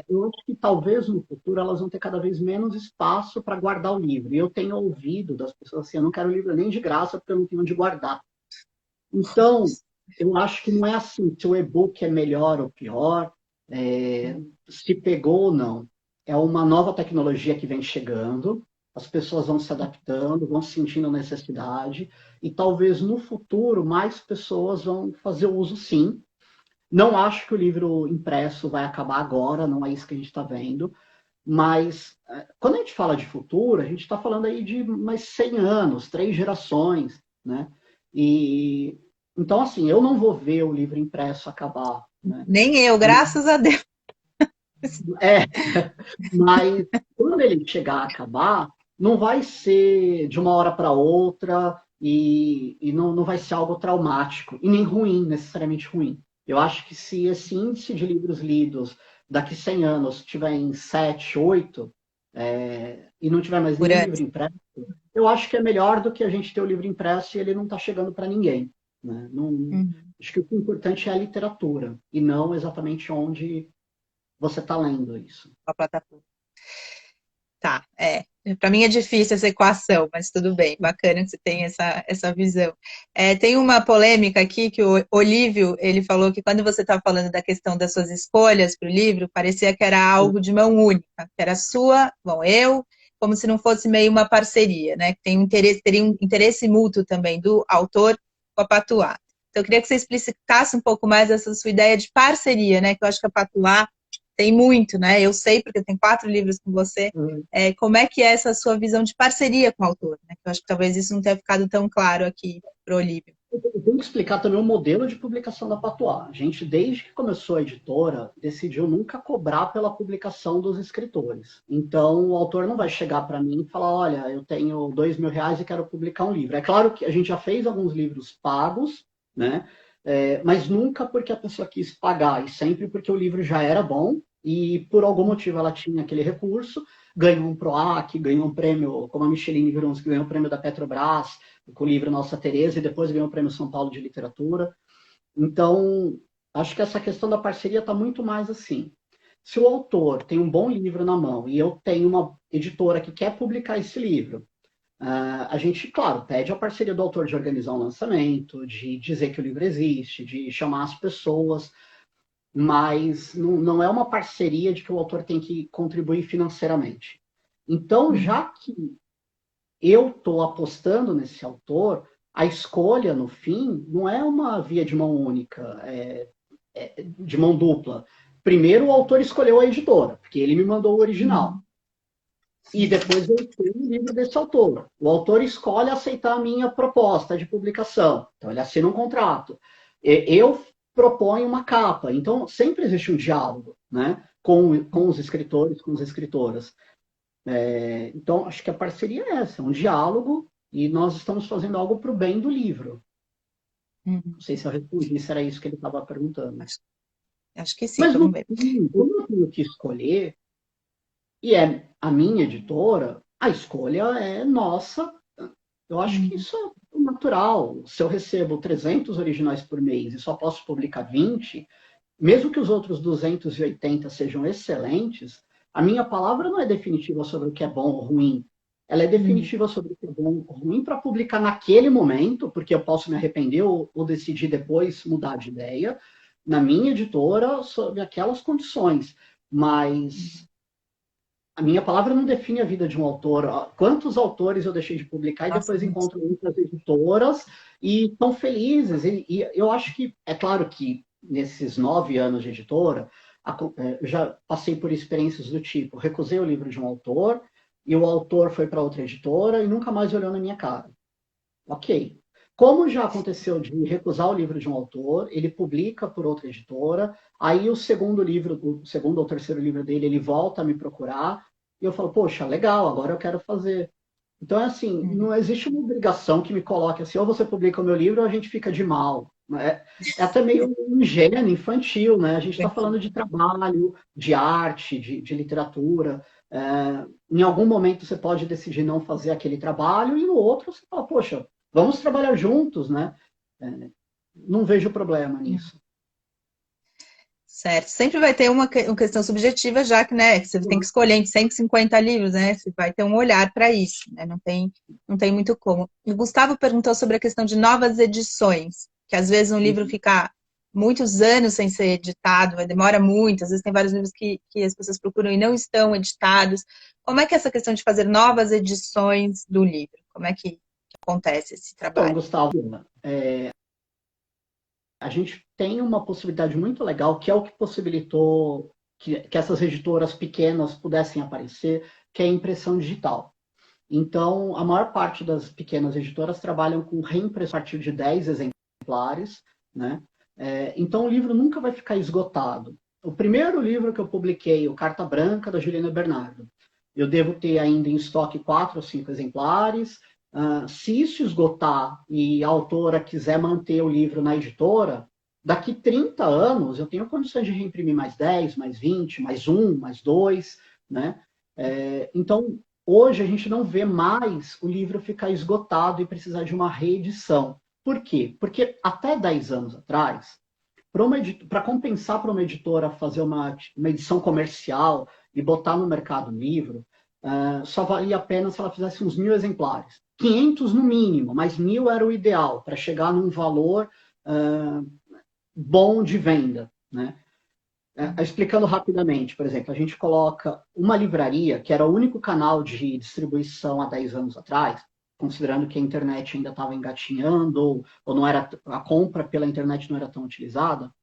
Eu acho que talvez no futuro elas vão ter cada vez menos espaço para guardar o livro. E eu tenho ouvido das pessoas assim, eu não quero livro nem de graça porque eu não tenho onde guardar. Então, eu acho que não é assim, se o e-book é melhor ou pior, se pegou ou não. É uma nova tecnologia que vem chegando, as pessoas vão se adaptando, vão sentindo necessidade, e talvez no futuro mais pessoas vão fazer uso sim. Não acho que o livro impresso vai acabar agora, não é isso que a gente está vendo, mas quando a gente fala de futuro, a gente está falando aí de mais 100 anos, 3 gerações, né? E então, assim, eu não vou ver o livro impresso acabar, né? Nem eu, graças a Deus. É, mas quando ele chegar a acabar, não vai ser de uma hora para outra e não vai ser algo traumático e nem ruim, necessariamente ruim. Eu acho que se esse índice de livros lidos daqui 100 anos estiver em 7, 8, e não tiver mais Por nenhum ano. livro impresso, eu acho que é melhor do que a gente ter o livro impresso e ele não está chegando para ninguém. Né? Acho que o importante é a literatura e não exatamente onde você está lendo isso. A plataforma. Tá, Para mim é difícil essa equação, mas tudo bem, bacana que você tem essa visão. Tem uma polêmica aqui que o Olívio, ele falou que quando você estava falando da questão das suas escolhas para o livro, parecia que era algo de mão única, que era sua, bom, eu, como se não fosse meio uma parceria, né? Que teria um interesse mútuo também do autor com a Patuá. Então, eu queria que você explicasse um pouco mais essa sua ideia de parceria, né? Que eu acho que a Patuá tem muito, né? Eu sei, porque eu tenho 4 livros com você. Como é que é essa sua visão de parceria com o autor? Né? Eu acho que talvez isso não tenha ficado tão claro aqui para o Olívio. Eu tenho que explicar também o modelo de publicação da Patois. A gente, desde que começou a editora, decidiu nunca cobrar pela publicação dos escritores. Então, o autor não vai chegar para mim e falar, olha, eu tenho R$ 2.000 e quero publicar um livro. É claro que a gente já fez alguns livros pagos, né? Mas nunca porque a pessoa quis pagar, e sempre porque o livro já era bom e por algum motivo ela tinha aquele recurso, ganhou um PROAC, ganhou um prêmio, como a Micheline Viruns, que ganhou um prêmio da Petrobras, com o livro Nossa Tereza, e depois ganhou o Prêmio São Paulo de Literatura. Então, acho que essa questão da parceria está muito mais assim. Se o autor tem um bom livro na mão e eu tenho uma editora que quer publicar esse livro, a gente, claro, pede a parceria do autor de organizar um lançamento, de dizer que o livro existe, de chamar as pessoas, mas não é uma parceria de que o autor tem que contribuir financeiramente. Então, já que eu estou apostando nesse autor, a escolha, no fim, não é uma via de mão única, de mão dupla. Primeiro, o autor escolheu a editora, porque ele me mandou o original. E depois eu tenho o livro desse autor. O autor escolhe aceitar a minha proposta de publicação. Então, ele assina um contrato. Eu proponho uma capa. Então, sempre existe um diálogo. né? Com os escritores, com as escritoras. Então, acho que a parceria é essa, é um diálogo, e nós estamos fazendo algo para o bem do livro. Uhum. Não sei se eu respondi, se era isso que ele estava perguntando. Acho, acho que sim, Mas, vamos no ver. fim, como eu tenho que escolher, e é a minha editora, a escolha é nossa. Eu acho que Uhum. isso é natural. Se eu recebo 300 originais por mês e só posso publicar 20, mesmo que os outros 280 sejam excelentes, a minha palavra não é definitiva sobre o que é bom ou ruim. Ela é Uhum. definitiva sobre o que é bom ou ruim para publicar naquele momento, porque eu posso me arrepender ou decidir depois mudar de ideia, na minha editora, sob aquelas condições. Mas a minha palavra não define a vida de um autor. Quantos autores eu deixei de publicar e Nossa, depois muito. encontro muitas editoras e estão felizes. E eu acho que, é claro que nesses 9 anos de editora, eu já passei por experiências do tipo, recusei o livro de um autor e o autor foi para outra editora e nunca mais olhou na minha cara. Ok. Como já aconteceu de recusar o livro de um autor, ele publica por outra editora, aí o segundo livro, o segundo ou terceiro livro dele, ele volta a me procurar, e eu falo, poxa, legal, agora eu quero fazer. Então, é assim, Uhum. não existe uma obrigação que me coloque assim, ou você publica o meu livro ou a gente fica de mal. É até meio ingênuo, infantil, né? A gente está falando de trabalho, de arte, de literatura. Em algum momento você pode decidir não fazer aquele trabalho, e no outro você fala, poxa, vamos trabalhar juntos, né? É, não vejo problema nisso. Certo. Sempre vai ter uma questão subjetiva, já que, né, que você tem que escolher entre 150 livros, né? Você vai ter um olhar para isso, né? Não tem muito como. O Gustavo perguntou sobre a questão de novas edições, que às vezes um livro fica muitos anos sem ser editado, demora muito, às vezes tem vários livros que as pessoas procuram e não estão editados. Como é que é essa questão de fazer novas edições do livro? Como é que acontece esse Então, trabalho? Gustavo, a gente tem uma possibilidade muito legal, que é o que possibilitou que essas editoras pequenas pudessem aparecer, que é a impressão digital. Então, a maior parte das pequenas editoras trabalham com reimpressão a partir de 10 exemplares, né? Então, o livro nunca vai ficar esgotado. O primeiro livro que eu publiquei, o Carta Branca, da Juliana Bernardo, eu devo ter ainda em estoque 4 ou 5 exemplares. Se isso esgotar e a autora quiser manter o livro na editora, daqui 30 anos eu tenho condições de reimprimir mais 10, mais 20, mais um, mais dois, né? Então, hoje a gente não vê mais o livro ficar esgotado e precisar de uma reedição. Por quê? Porque até 10 anos atrás, para compensar para uma editora fazer uma edição comercial e botar no mercado um livro, só valia a pena se ela fizesse uns 1.000 exemplares. 500 no mínimo, mas 1.000 era o ideal para chegar num valor bom de venda, né? Explicando rapidamente, por exemplo, a gente coloca uma livraria, que era o único canal de distribuição há 10 anos atrás, considerando que a internet ainda estava engatinhando, ou não era, a compra pela internet não era tão utilizada,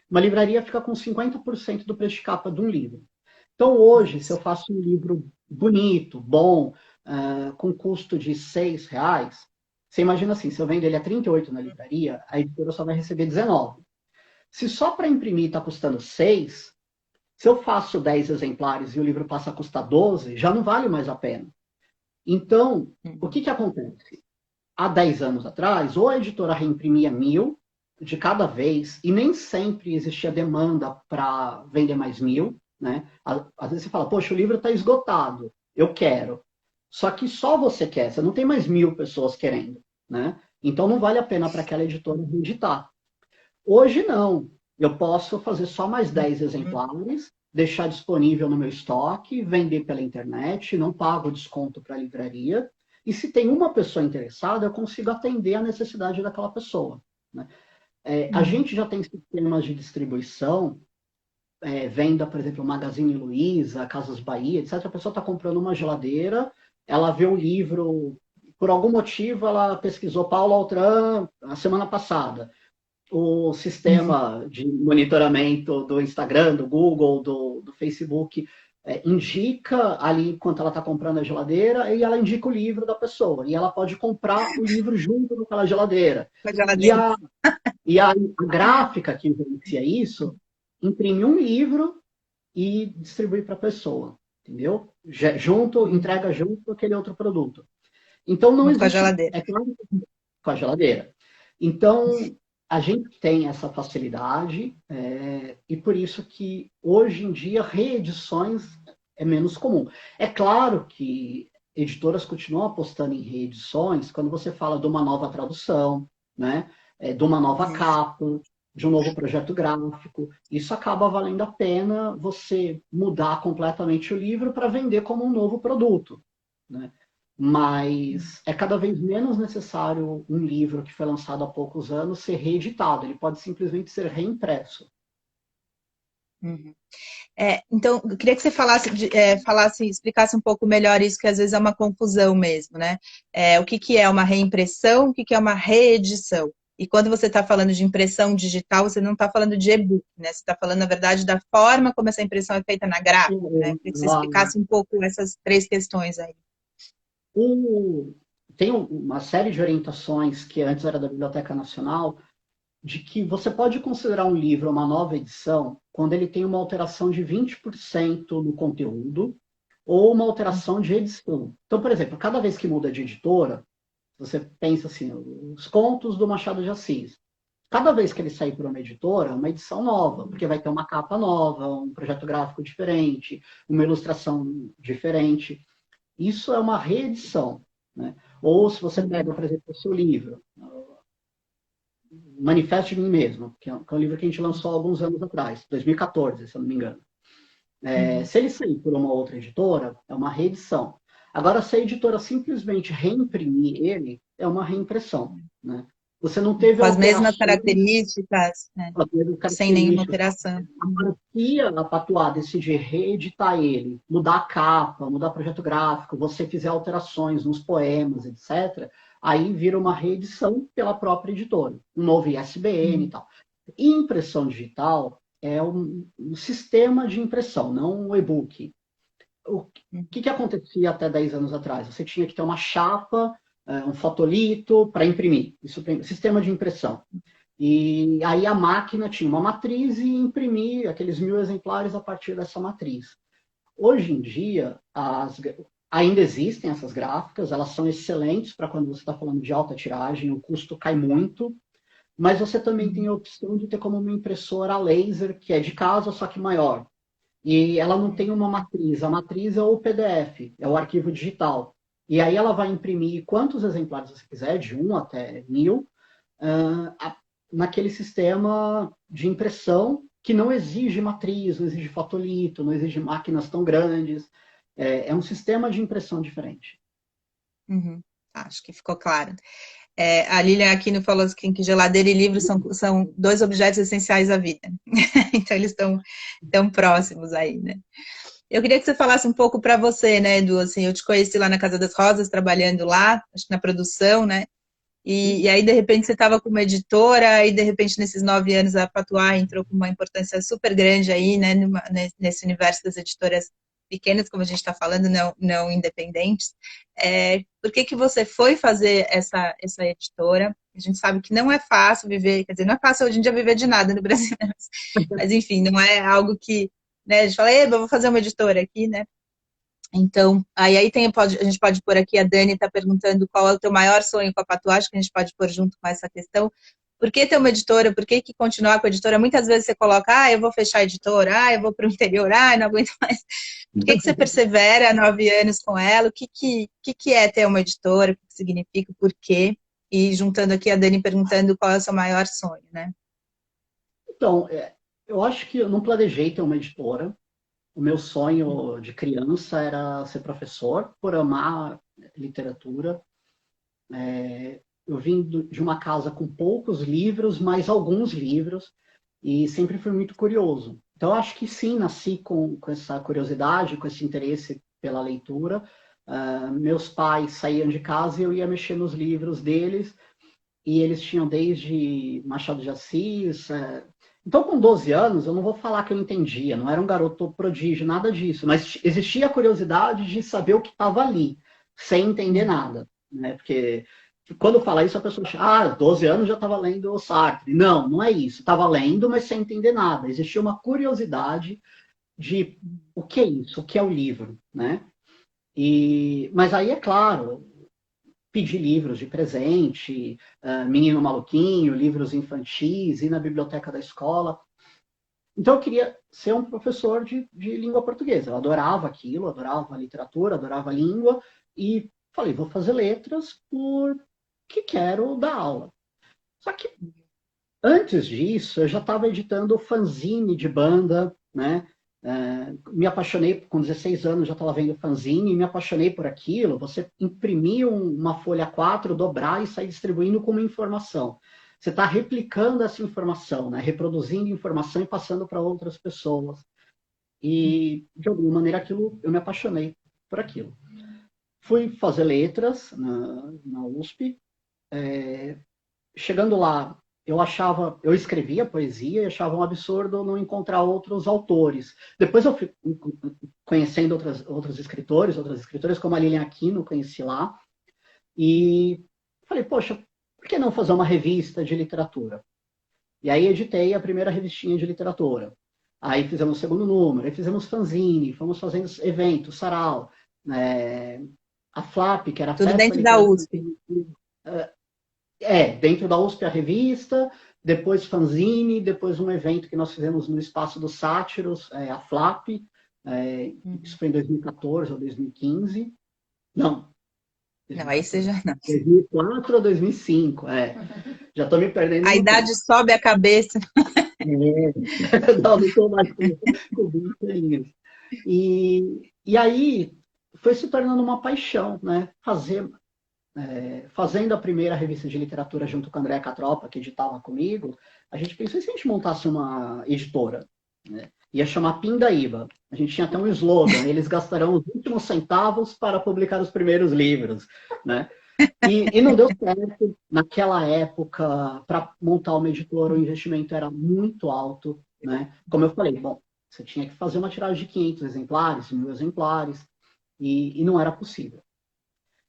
uma livraria fica com 50% do preço de capa de um livro. Então, hoje, se eu Nossa. faço um livro bonito, bom, com custo de R$ 6, você imagina assim, se eu vendo ele a 38 na livraria, a editora só vai receber 19. Se só para imprimir está custando 6, se eu faço 10 exemplares e o livro passa a custar 12, já não vale mais a pena. Então, o que acontece? Há 10 anos atrás, ou a editora reimprimia 1.000 de cada vez, e nem sempre existia demanda para vender mais 1.000, né? Às vezes você fala, poxa, o livro está esgotado, eu quero. Só que só você quer, você não tem mais 1.000 pessoas querendo, né? Então não vale a pena para aquela editora reeditar. Hoje não. Eu posso fazer só mais 10 exemplares, deixar disponível no meu estoque, vender pela internet, não pago desconto para a livraria. E se tem uma pessoa interessada, eu consigo atender a necessidade daquela pessoa, né? A Uhum. gente já tem sistemas de distribuição, venda, por exemplo, Magazine Luiza, Casas Bahia, etc. A pessoa está comprando uma geladeira, ela vê o livro, por algum motivo ela pesquisou Paulo Altran a semana passada. O Uhum. sistema de monitoramento do Instagram, do Google, do Facebook, indica ali enquanto ela está comprando a geladeira e ela indica o livro da pessoa. E ela pode comprar o livro junto com aquela geladeira. Com a E geladeira. a gráfica que gerencia isso imprime um livro e distribui para a pessoa, entendeu? Junto, entrega junto com aquele outro produto. Então não Junto com a existe, geladeira. é claro, com a geladeira. Então a gente tem essa facilidade e por isso que hoje em dia reedições é menos comum. É claro que editoras continuam apostando em reedições quando você fala de uma nova tradução, né? De uma nova Uhum. capa, de um novo projeto gráfico. Isso acaba valendo a pena você mudar completamente o livro para vender como um novo produto, né? Mas é cada vez menos necessário um livro que foi lançado há poucos anos ser reeditado, ele pode simplesmente ser reimpresso. Uhum. Então, eu queria que você falasse, explicasse um pouco melhor isso, que às vezes é uma confusão mesmo, né? O que que é uma reimpressão, o que que é uma reedição? E quando você está falando de impressão digital, você não está falando de e-book, né? Você está falando, na verdade, da forma como essa impressão é feita na gráfica, né? Queria que você explicasse um pouco essas três questões aí. Tem uma série de orientações que antes era da Biblioteca Nacional, de que você pode considerar um livro uma nova edição quando ele tem uma alteração de 20% no conteúdo ou uma alteração de edição. Então, por exemplo, cada vez que muda de editora, você pensa assim, os contos do Machado de Assis. Cada vez que ele sair por uma editora, é uma edição nova, porque vai ter uma capa nova, um projeto gráfico diferente, uma ilustração diferente. Isso é uma reedição, né? Ou se você pega, por exemplo, o seu livro, Manifesto de Mim Mesmo, que é um livro que a gente lançou há alguns anos atrás, 2014, se eu não me engano. Se ele sair por uma outra editora, é uma reedição. Agora, se a editora simplesmente reimprimir ele, é uma reimpressão, né? Você não teve Com as mesmas alterações, características, né? as mesmas Sem nenhuma características. alteração. Agora, se a Patois decidir reeditar ele, mudar a capa, mudar o projeto gráfico, você fizer alterações nos poemas, etc., aí vira uma reedição pela própria editora, um novo ISBN e tal. E impressão digital é um sistema de impressão, não um e-book. O que acontecia até 10 anos atrás? Você tinha que ter uma chapa, um fotolito para imprimir. Isso, sistema de impressão. E aí a máquina tinha uma matriz e imprimia aqueles 1000 exemplares a partir dessa matriz. Hoje em dia, ainda existem essas gráficas, elas são excelentes para quando você está falando de alta tiragem, o custo cai muito, mas você também tem a opção de ter como uma impressora laser, que é de casa, só que maior. E ela não tem uma matriz, a matriz é o PDF, é o arquivo digital. E aí ela vai imprimir quantos exemplares você quiser, de 1 até 1000, naquele sistema de impressão que não exige matriz, não exige fotolito, não exige máquinas tão grandes. É um sistema de impressão diferente. Uhum. Acho que ficou claro. A Lilian Aquino falou assim que geladeira e livro são dois objetos essenciais à vida. Então, eles estão tão próximos aí, né? Eu queria que você falasse um pouco para você, né, Edu? Assim, eu te conheci lá na Casa das Rosas, trabalhando lá, acho que na produção, né? E aí, de repente, você estava com uma editora, e de repente, nesses 9 anos, a Patois entrou com uma importância super grande aí, né, nesse universo das editoras pequenas, como a gente está falando, não independentes. Por que você foi fazer essa editora? A gente sabe que não é fácil viver, quer dizer, não é fácil hoje em dia viver de nada no Brasil, mas enfim, não é algo que, né, a gente fala, eu vou fazer uma editora aqui, né? Então, aí a gente pode pôr aqui, a Dani está perguntando qual é o teu maior sonho com a Patois, que a gente pode pôr junto com essa questão. Por que ter uma editora? Por que continuar com a editora? Muitas vezes você coloca, eu vou fechar a editora, eu vou para o interior, não aguento mais. Por que você persevera 9 anos com ela? O que é ter uma editora? O que significa? Por quê? E juntando aqui a Dani perguntando qual é o seu maior sonho, né? Então, eu acho que eu não planejei ter uma editora. O meu sonho de criança era ser professor, por amar literatura. Eu vim de uma casa com poucos livros, mas alguns livros, e sempre fui muito curioso. Então, acho que sim, nasci com essa curiosidade, com esse interesse pela leitura. Meus pais saíam de casa e eu ia mexer nos livros deles, e eles tinham desde Machado de Assis. Então, com 12 anos, eu não vou falar que eu entendia, não era um garoto prodígio, nada disso, mas existia a curiosidade de saber o que estava ali, sem entender nada, né? Porque quando fala isso, a pessoa acha, 12 anos já estava lendo o Sartre. Não, não é isso. Estava lendo, mas sem entender nada. Existia uma curiosidade de o que é isso, o que é o livro, né? Mas aí, é claro, pedi livros de presente, Menino Maluquinho, livros infantis, ir na biblioteca da escola. Então, eu queria ser um professor de língua portuguesa. Eu adorava aquilo, adorava a literatura, adorava a língua, e falei, vou fazer letras porque quero dar aula. Só que antes disso, eu já estava editando fanzine de banda, né? Me apaixonei, com 16 anos, já estava vendo fanzine, e me apaixonei por aquilo. Você imprimir uma folha A4, dobrar e sair distribuindo como informação. Você está replicando essa informação, né? Reproduzindo informação e passando para outras pessoas. E, de alguma maneira, aquilo, eu me apaixonei por aquilo. Fui fazer letras na USP. Chegando lá, eu escrevia poesia e achava um absurdo não encontrar outros autores. Depois eu fui conhecendo outros escritores, outras escritoras, como a Lilian Aquino, conheci lá, e falei, poxa, por que não fazer uma revista de literatura? E aí editei a primeira revistinha de literatura. Aí fizemos o segundo número, aí fizemos fanzine, fomos fazendo eventos, sarau, a FLAP, que era a Tudo Festa dentro da Literatura. USP. Dentro da USP a revista, depois fanzine, depois um evento que nós fizemos no Espaço dos Sátiros, a FLAP, isso foi em 2014 ou 2015. Não, Não, aí você 2014. já não. 2004 ou 2005, já estou me perdendo A no tempo. idade sobe a cabeça. Não estou mais com 20 anos. E aí foi se tornando uma paixão, né? Fazendo a primeira revista de literatura junto com a Andréa Catropa, que editava comigo, a gente pensou, e se a gente montasse uma editora? Né? Ia chamar Pindaíba. A gente tinha até um slogan, eles gastarão os últimos centavos para publicar os primeiros livros. Né? E não deu certo. Naquela época, para montar uma editora, o investimento era muito alto. Né? Como eu falei, bom, você tinha que fazer uma tiragem de 500 exemplares, 1.000 exemplares, e não era possível.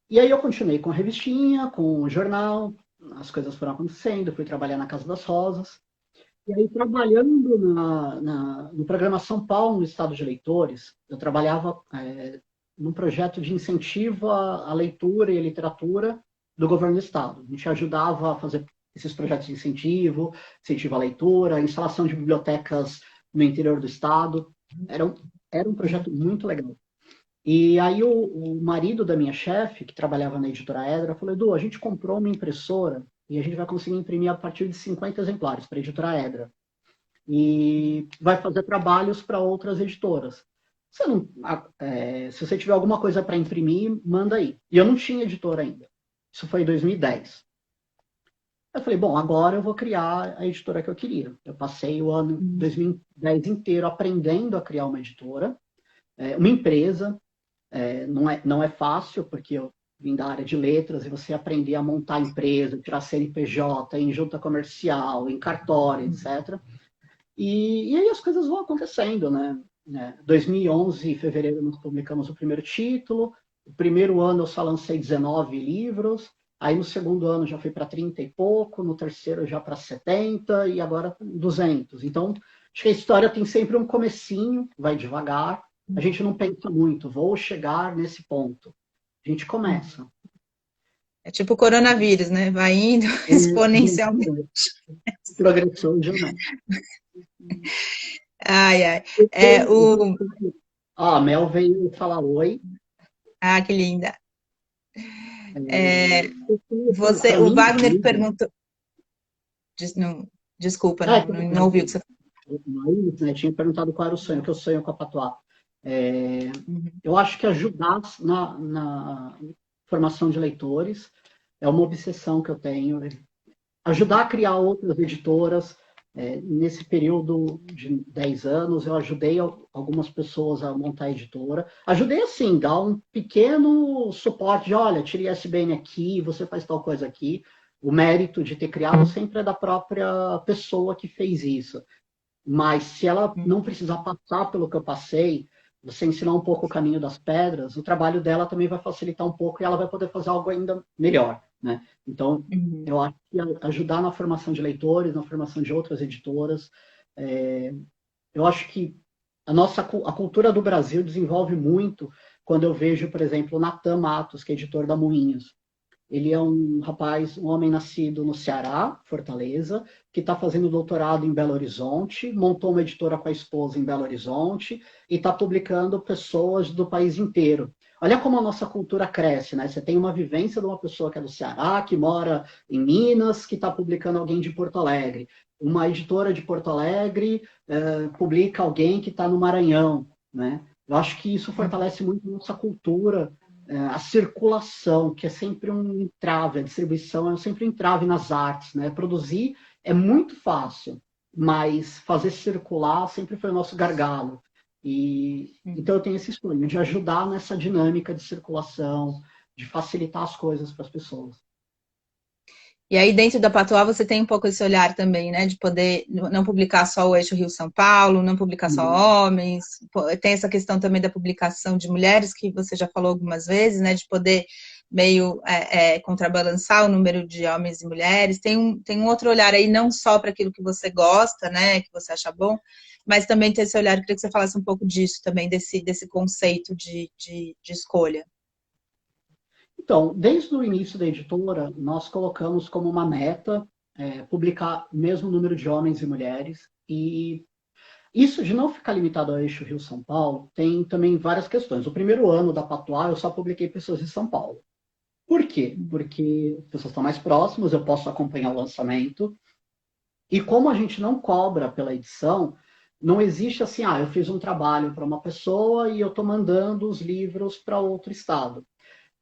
E aí eu continuei com a revistinha, com o jornal, as coisas foram acontecendo, fui trabalhar na Casa das Rosas. E aí, trabalhando no programa São Paulo, no Estado de Leitores, eu trabalhava num projeto de incentivo à leitura e à literatura do governo do Estado. A gente ajudava a fazer esses projetos de incentivo à leitura, instalação de bibliotecas no interior do Estado. Era um projeto muito legal. E aí o marido da minha chefe, que trabalhava na editora Edra, falou, Edu, a gente comprou uma impressora e a gente vai conseguir imprimir a partir de 50 exemplares para a editora Edra. E vai fazer trabalhos para outras editoras. Se você tiver alguma coisa para imprimir, manda aí. E eu não tinha editora ainda. Isso foi em 2010. Eu falei, bom, agora eu vou criar a editora que eu queria. Eu passei o ano 2010 inteiro aprendendo a criar uma editora, uma empresa. Não é fácil, porque eu vim da área de letras e você aprender a montar empresa, tirar CNPJ, em junta comercial, em cartório, etc. E aí as coisas vão acontecendo, né? 2011, em fevereiro, nós publicamos o primeiro título. O primeiro ano eu só lancei 19 livros. Aí no segundo ano já fui para 30 e pouco, no terceiro já para 70 e agora 200. Então, acho que a história tem sempre um comecinho, vai devagar. A gente não pensa muito, vou chegar nesse ponto. A gente começa. É tipo o coronavírus, né? Vai indo exponencialmente. Progressão geométrica. Ai, ai. A Mel veio falar oi. Ah, que linda. O Wagner perguntou. Desculpa, não ouvi o que você falou. Né, tinha perguntado qual era o sonho, que eu sonho com a Patois. Eu acho que ajudar na formação de leitores é uma obsessão que eu tenho. Ajudar a criar outras editoras. Nesse período de 10 anos, eu ajudei algumas pessoas a montar a editora. Ajudei, assim, dar um pequeno suporte de, olha, tire ISBN aqui, você faz tal coisa aqui. O mérito de ter criado sempre é da própria pessoa que fez isso. Mas se ela não precisar passar pelo que eu passei, você ensinar um pouco o caminho das pedras, o trabalho dela também vai facilitar um pouco e ela vai poder fazer algo ainda melhor, né? Então, eu acho que ajudar na formação de leitores, na formação de outras editoras, eu acho que a cultura do Brasil desenvolve muito quando eu vejo, por exemplo, o Natan Matos, que é editor da Moinhos. Ele é um rapaz, um homem nascido no Ceará, Fortaleza, que está fazendo doutorado em Belo Horizonte, montou uma editora com a esposa em Belo Horizonte e está publicando pessoas do país inteiro. Olha como a nossa cultura cresce, né? Você tem uma vivência de uma pessoa que é do Ceará, que mora em Minas, que está publicando alguém de Porto Alegre. Uma editora de Porto Alegre publica alguém que está no Maranhão, né? Eu acho que isso fortalece muito a nossa cultura, a circulação, que é sempre um entrave, a distribuição é sempre um entrave nas artes, né? Produzir é muito fácil, mas fazer circular sempre foi o nosso gargalo. E então eu tenho esse sonho de ajudar nessa dinâmica de circulação, de facilitar as coisas para as pessoas. E aí, dentro da Patois, você tem um pouco esse olhar também, né? De poder não publicar só o eixo Rio-São Paulo, não publicar só homens. Tem essa questão também da publicação de mulheres, que você já falou algumas vezes, né? De poder meio contrabalançar o número de homens e mulheres. Tem um outro olhar aí, não só para aquilo que você gosta, né? Que você acha bom, mas também tem esse olhar. Eu queria que você falasse um pouco disso também, desse conceito de escolha. Então, desde o início da editora, nós colocamos como uma meta publicar o mesmo número de homens e mulheres. E isso de não ficar limitado ao eixo Rio-São Paulo tem também várias questões. O primeiro ano da Patois, eu só publiquei pessoas de São Paulo. Por quê? Porque as pessoas estão mais próximas, eu posso acompanhar o lançamento. E como a gente não cobra pela edição, não existe assim, eu fiz um trabalho para uma pessoa e eu estou mandando os livros para outro estado.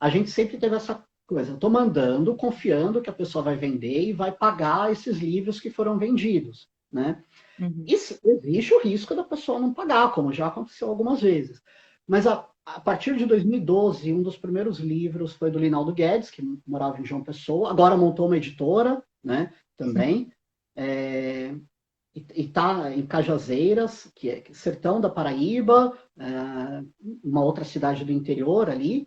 A gente sempre teve essa coisa, eu estou mandando, confiando que a pessoa vai vender e vai pagar esses livros que foram vendidos, né? Uhum. Existe o risco da pessoa não pagar, como já aconteceu algumas vezes. Mas a partir de 2012, um dos primeiros livros foi do Linaldo Guedes, que morava em João Pessoa, agora montou uma editora, né, também, e está em Cajazeiras, que é sertão da Paraíba, uma outra cidade do interior ali,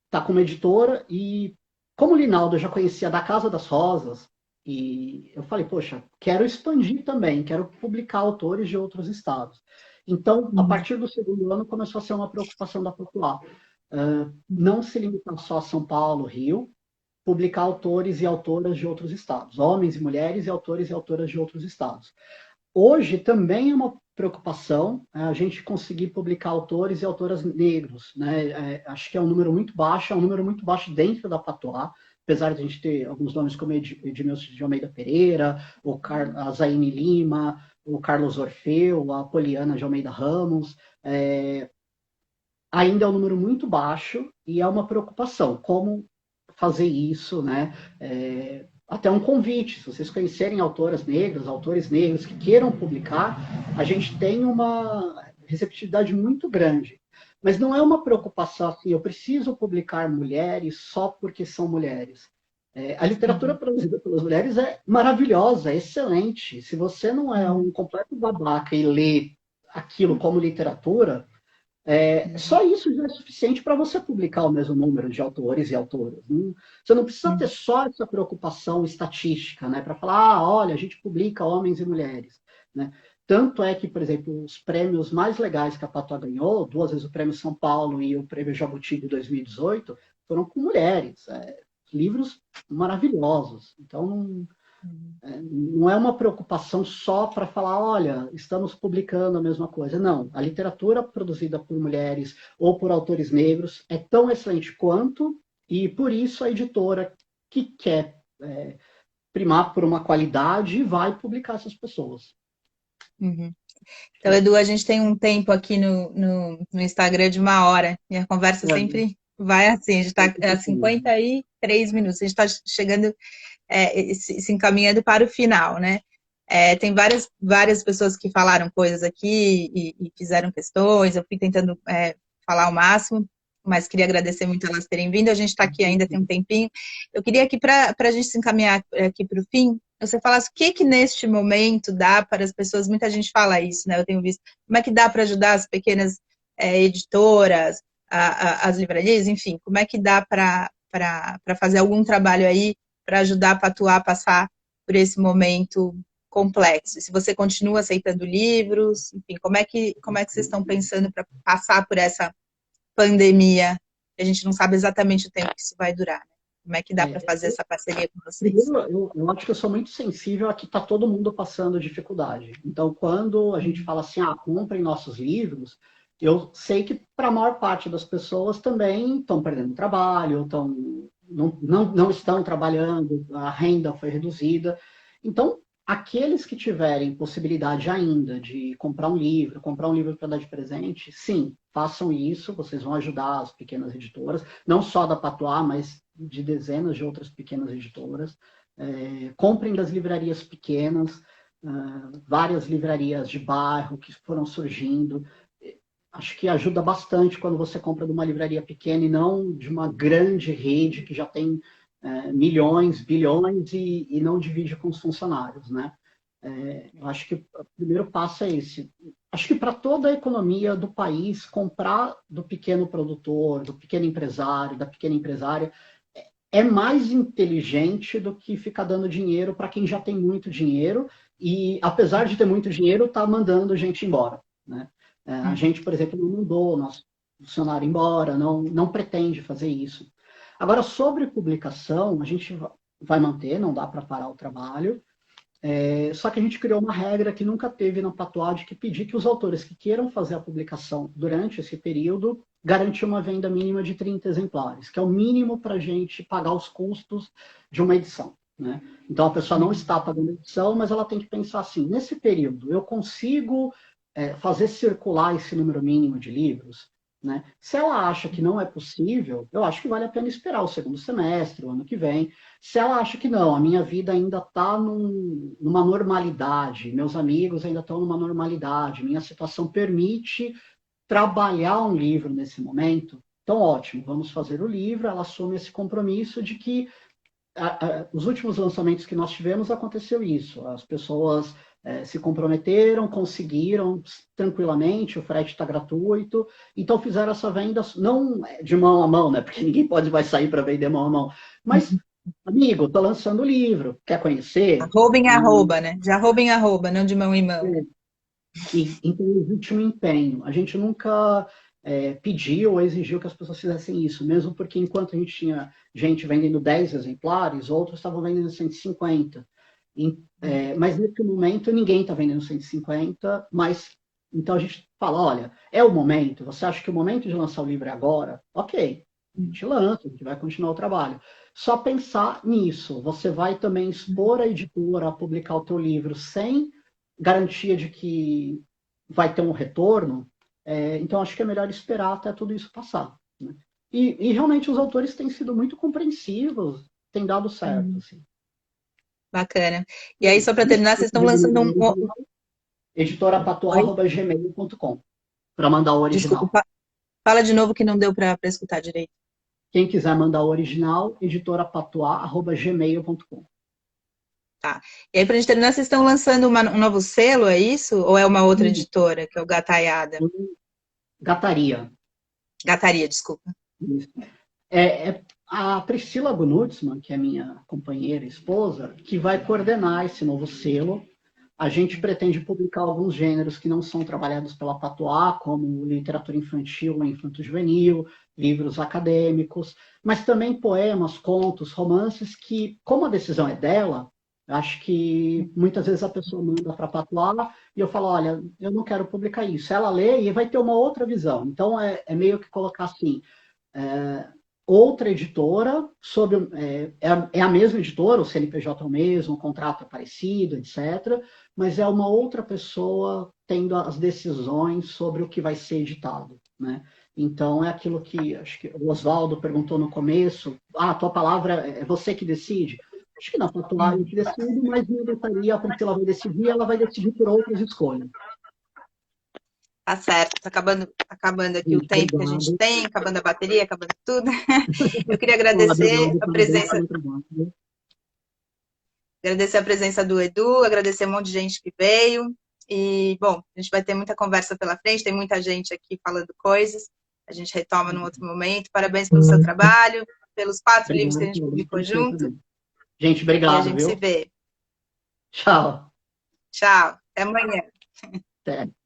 está como editora, e como o Linaldo eu já conhecia da Casa das Rosas, e eu falei, poxa, quero expandir também, quero publicar autores de outros estados. Então, a partir do segundo ano, começou a ser uma preocupação da Popular. Não se limitar só a São Paulo, Rio, publicar autores e autoras de outros estados, homens e mulheres e autores e autoras de outros estados. Hoje também é uma preocupação a gente conseguir publicar autores e autoras negros, né? Acho que é um número muito baixo, é um número muito baixo dentro da Patois, apesar de a gente ter alguns nomes como Edmilson de Almeida Pereira, a Zaine Lima, o Carlos Orfeu, a Poliana de Almeida Ramos, ainda é um número muito baixo e é uma preocupação como fazer isso, né? Até um convite, se vocês conhecerem autoras negras, autores negros que queiram publicar, a gente tem uma receptividade muito grande. Mas não é uma preocupação assim, eu preciso publicar mulheres só porque são mulheres. A literatura produzida pelas mulheres é maravilhosa, é excelente. Se você não é um completo babaca e lê aquilo como literatura, só isso já é suficiente para você publicar o mesmo número de autores e autoras. Você não precisa ter só essa preocupação estatística, né, para falar, olha, a gente publica homens e mulheres. Né? Tanto é que, por exemplo, os prêmios mais legais que a Patois ganhou, duas vezes o Prêmio São Paulo e o Prêmio Jabuti de 2018, foram com mulheres. Livros maravilhosos. Então, não é uma preocupação só para falar, olha, estamos publicando a mesma coisa. Não, a literatura produzida por mulheres ou por autores negros é tão excelente quanto, e por isso a editora que quer primar por uma qualidade vai publicar essas pessoas. Uhum. Então, Edu, a gente tem um tempo aqui no Instagram de 1 hora, e a conversa sempre vai assim, a gente está a 53 minutos, a gente está chegando, se encaminhando para o final, né? Tem várias pessoas que falaram coisas aqui e fizeram questões, eu fui tentando falar o máximo, mas queria agradecer muito elas terem vindo, a gente está aqui ainda tem um tempinho. Eu queria que, para a gente se encaminhar aqui para o fim, você falasse o que neste momento dá para as pessoas, muita gente fala isso, né? Eu tenho visto, como é que dá para ajudar as pequenas editoras, as livrarias, enfim, como é que dá para fazer algum trabalho aí para ajudar a Patois a passar por esse momento complexo? Se você continua aceitando livros, enfim, como é que vocês estão pensando para passar por essa pandemia? A gente não sabe exatamente o tempo que isso vai durar, né? Como é que dá para fazer essa parceria com vocês? Primeiro, eu acho que eu sou muito sensível a que está todo mundo passando dificuldade. Então, quando a gente fala assim, comprem nossos livros, eu sei que para a maior parte das pessoas também estão perdendo trabalho, não estão trabalhando, a renda foi reduzida. Então, aqueles que tiverem possibilidade ainda de comprar um livro para dar de presente, sim, façam isso, vocês vão ajudar as pequenas editoras, não só da Patois, mas de dezenas de outras pequenas editoras. Comprem das livrarias pequenas, várias livrarias de bairro que foram surgindo. Acho que ajuda bastante quando você compra de uma livraria pequena e não de uma grande rede que já tem milhões, bilhões e não divide com os funcionários, né? Eu acho que o primeiro passo é esse. Acho que para toda a economia do país, comprar do pequeno produtor, do pequeno empresário, da pequena empresária, é mais inteligente do que ficar dando dinheiro para quem já tem muito dinheiro e, apesar de ter muito dinheiro, está mandando gente embora, né? A gente, por exemplo, não mandou o nosso funcionário embora, não pretende fazer isso. Agora, sobre publicação, a gente vai manter, não dá para parar o trabalho, só que a gente criou uma regra que nunca teve na Patois de que pedir que os autores que queiram fazer a publicação durante esse período garantir uma venda mínima de 30 exemplares, que é o mínimo para a gente pagar os custos de uma edição, né? Então, a pessoa não está pagando a edição, mas ela tem que pensar assim, nesse período, eu consigo fazer circular esse número mínimo de livros, né? Se ela acha que não é possível, eu acho que vale a pena esperar o segundo semestre, o ano que vem. Se ela acha que não, a minha vida ainda está numa normalidade, meus amigos ainda estão numa normalidade, minha situação permite trabalhar um livro nesse momento, então ótimo, vamos fazer o livro, ela assume esse compromisso de que os últimos lançamentos que nós tivemos aconteceu isso, as pessoas se comprometeram, conseguiram tranquilamente, o frete está gratuito, então fizeram essa venda não de mão a mão, né? Porque ninguém vai sair para vender mão a mão, mas amigo, estou lançando o livro, quer conhecer? Arroba em arroba, né? De arroba em arroba, não de mão em mão. Então existe um empenho. A gente nunca pediu ou exigiu que as pessoas fizessem isso, mesmo porque enquanto a gente tinha gente vendendo 10 exemplares, outros estavam vendendo 150. Mas nesse momento ninguém está vendendo 150, mas então a gente fala, olha, é o momento, você acha que o momento de lançar o livro é agora? Ok, a gente lança, a gente vai continuar o trabalho. Só pensar nisso, você vai também expor a editora a publicar o teu livro sem garantia de que vai ter um retorno, então acho que é melhor esperar até tudo isso passar, né? E realmente os autores têm sido muito compreensivos, tem dado certo, assim. Bacana. E aí, só para terminar, vocês estão lançando um... editorapatois@gmail.com para mandar o original. Desculpa, fala de novo que não deu para escutar direito. Quem quiser mandar o original, editorapatois@gmail.com. Tá. E aí, para a gente terminar, vocês estão lançando um novo selo, é isso? Ou é uma outra editora, que é o Gataiada? Gataria. Gataria, desculpa. Isso. A Priscila Gunutzmann, que é minha companheira e esposa, que vai coordenar esse novo selo. A gente pretende publicar alguns gêneros que não são trabalhados pela Patois, como literatura infantil ou infanto-juvenil, livros acadêmicos, mas também poemas, contos, romances que, como a decisão é dela, acho que muitas vezes a pessoa manda para a Patois e eu falo, olha, eu não quero publicar isso. Ela lê e vai ter uma outra visão. Então, é meio que colocar assim... outra editora, é a mesma editora, o CNPJ é o mesmo, o contrato é parecido, etc., mas é uma outra pessoa tendo as decisões sobre o que vai ser editado, né? Então, é aquilo que acho que o Oswaldo perguntou no começo, a tua palavra é você que decide? Acho que não, a gente decide, mas não deveria, a Priscila vai decidir, ela vai decidir por outras escolhas. Tá certo, tá acabando aqui o tempo que a gente tem, acabando a bateria, acabando tudo. Eu queria agradecer a presença. Agradecer a presença do Edu, agradecer um monte de gente que veio. E, bom, a gente vai ter muita conversa pela frente, tem muita gente aqui falando coisas. A gente retoma num outro momento. Parabéns pelo seu trabalho, pelos 4 livros que a gente publicou junto. Gente, obrigado, e a gente viu? se vê. Tchau. Tchau, até amanhã. Até.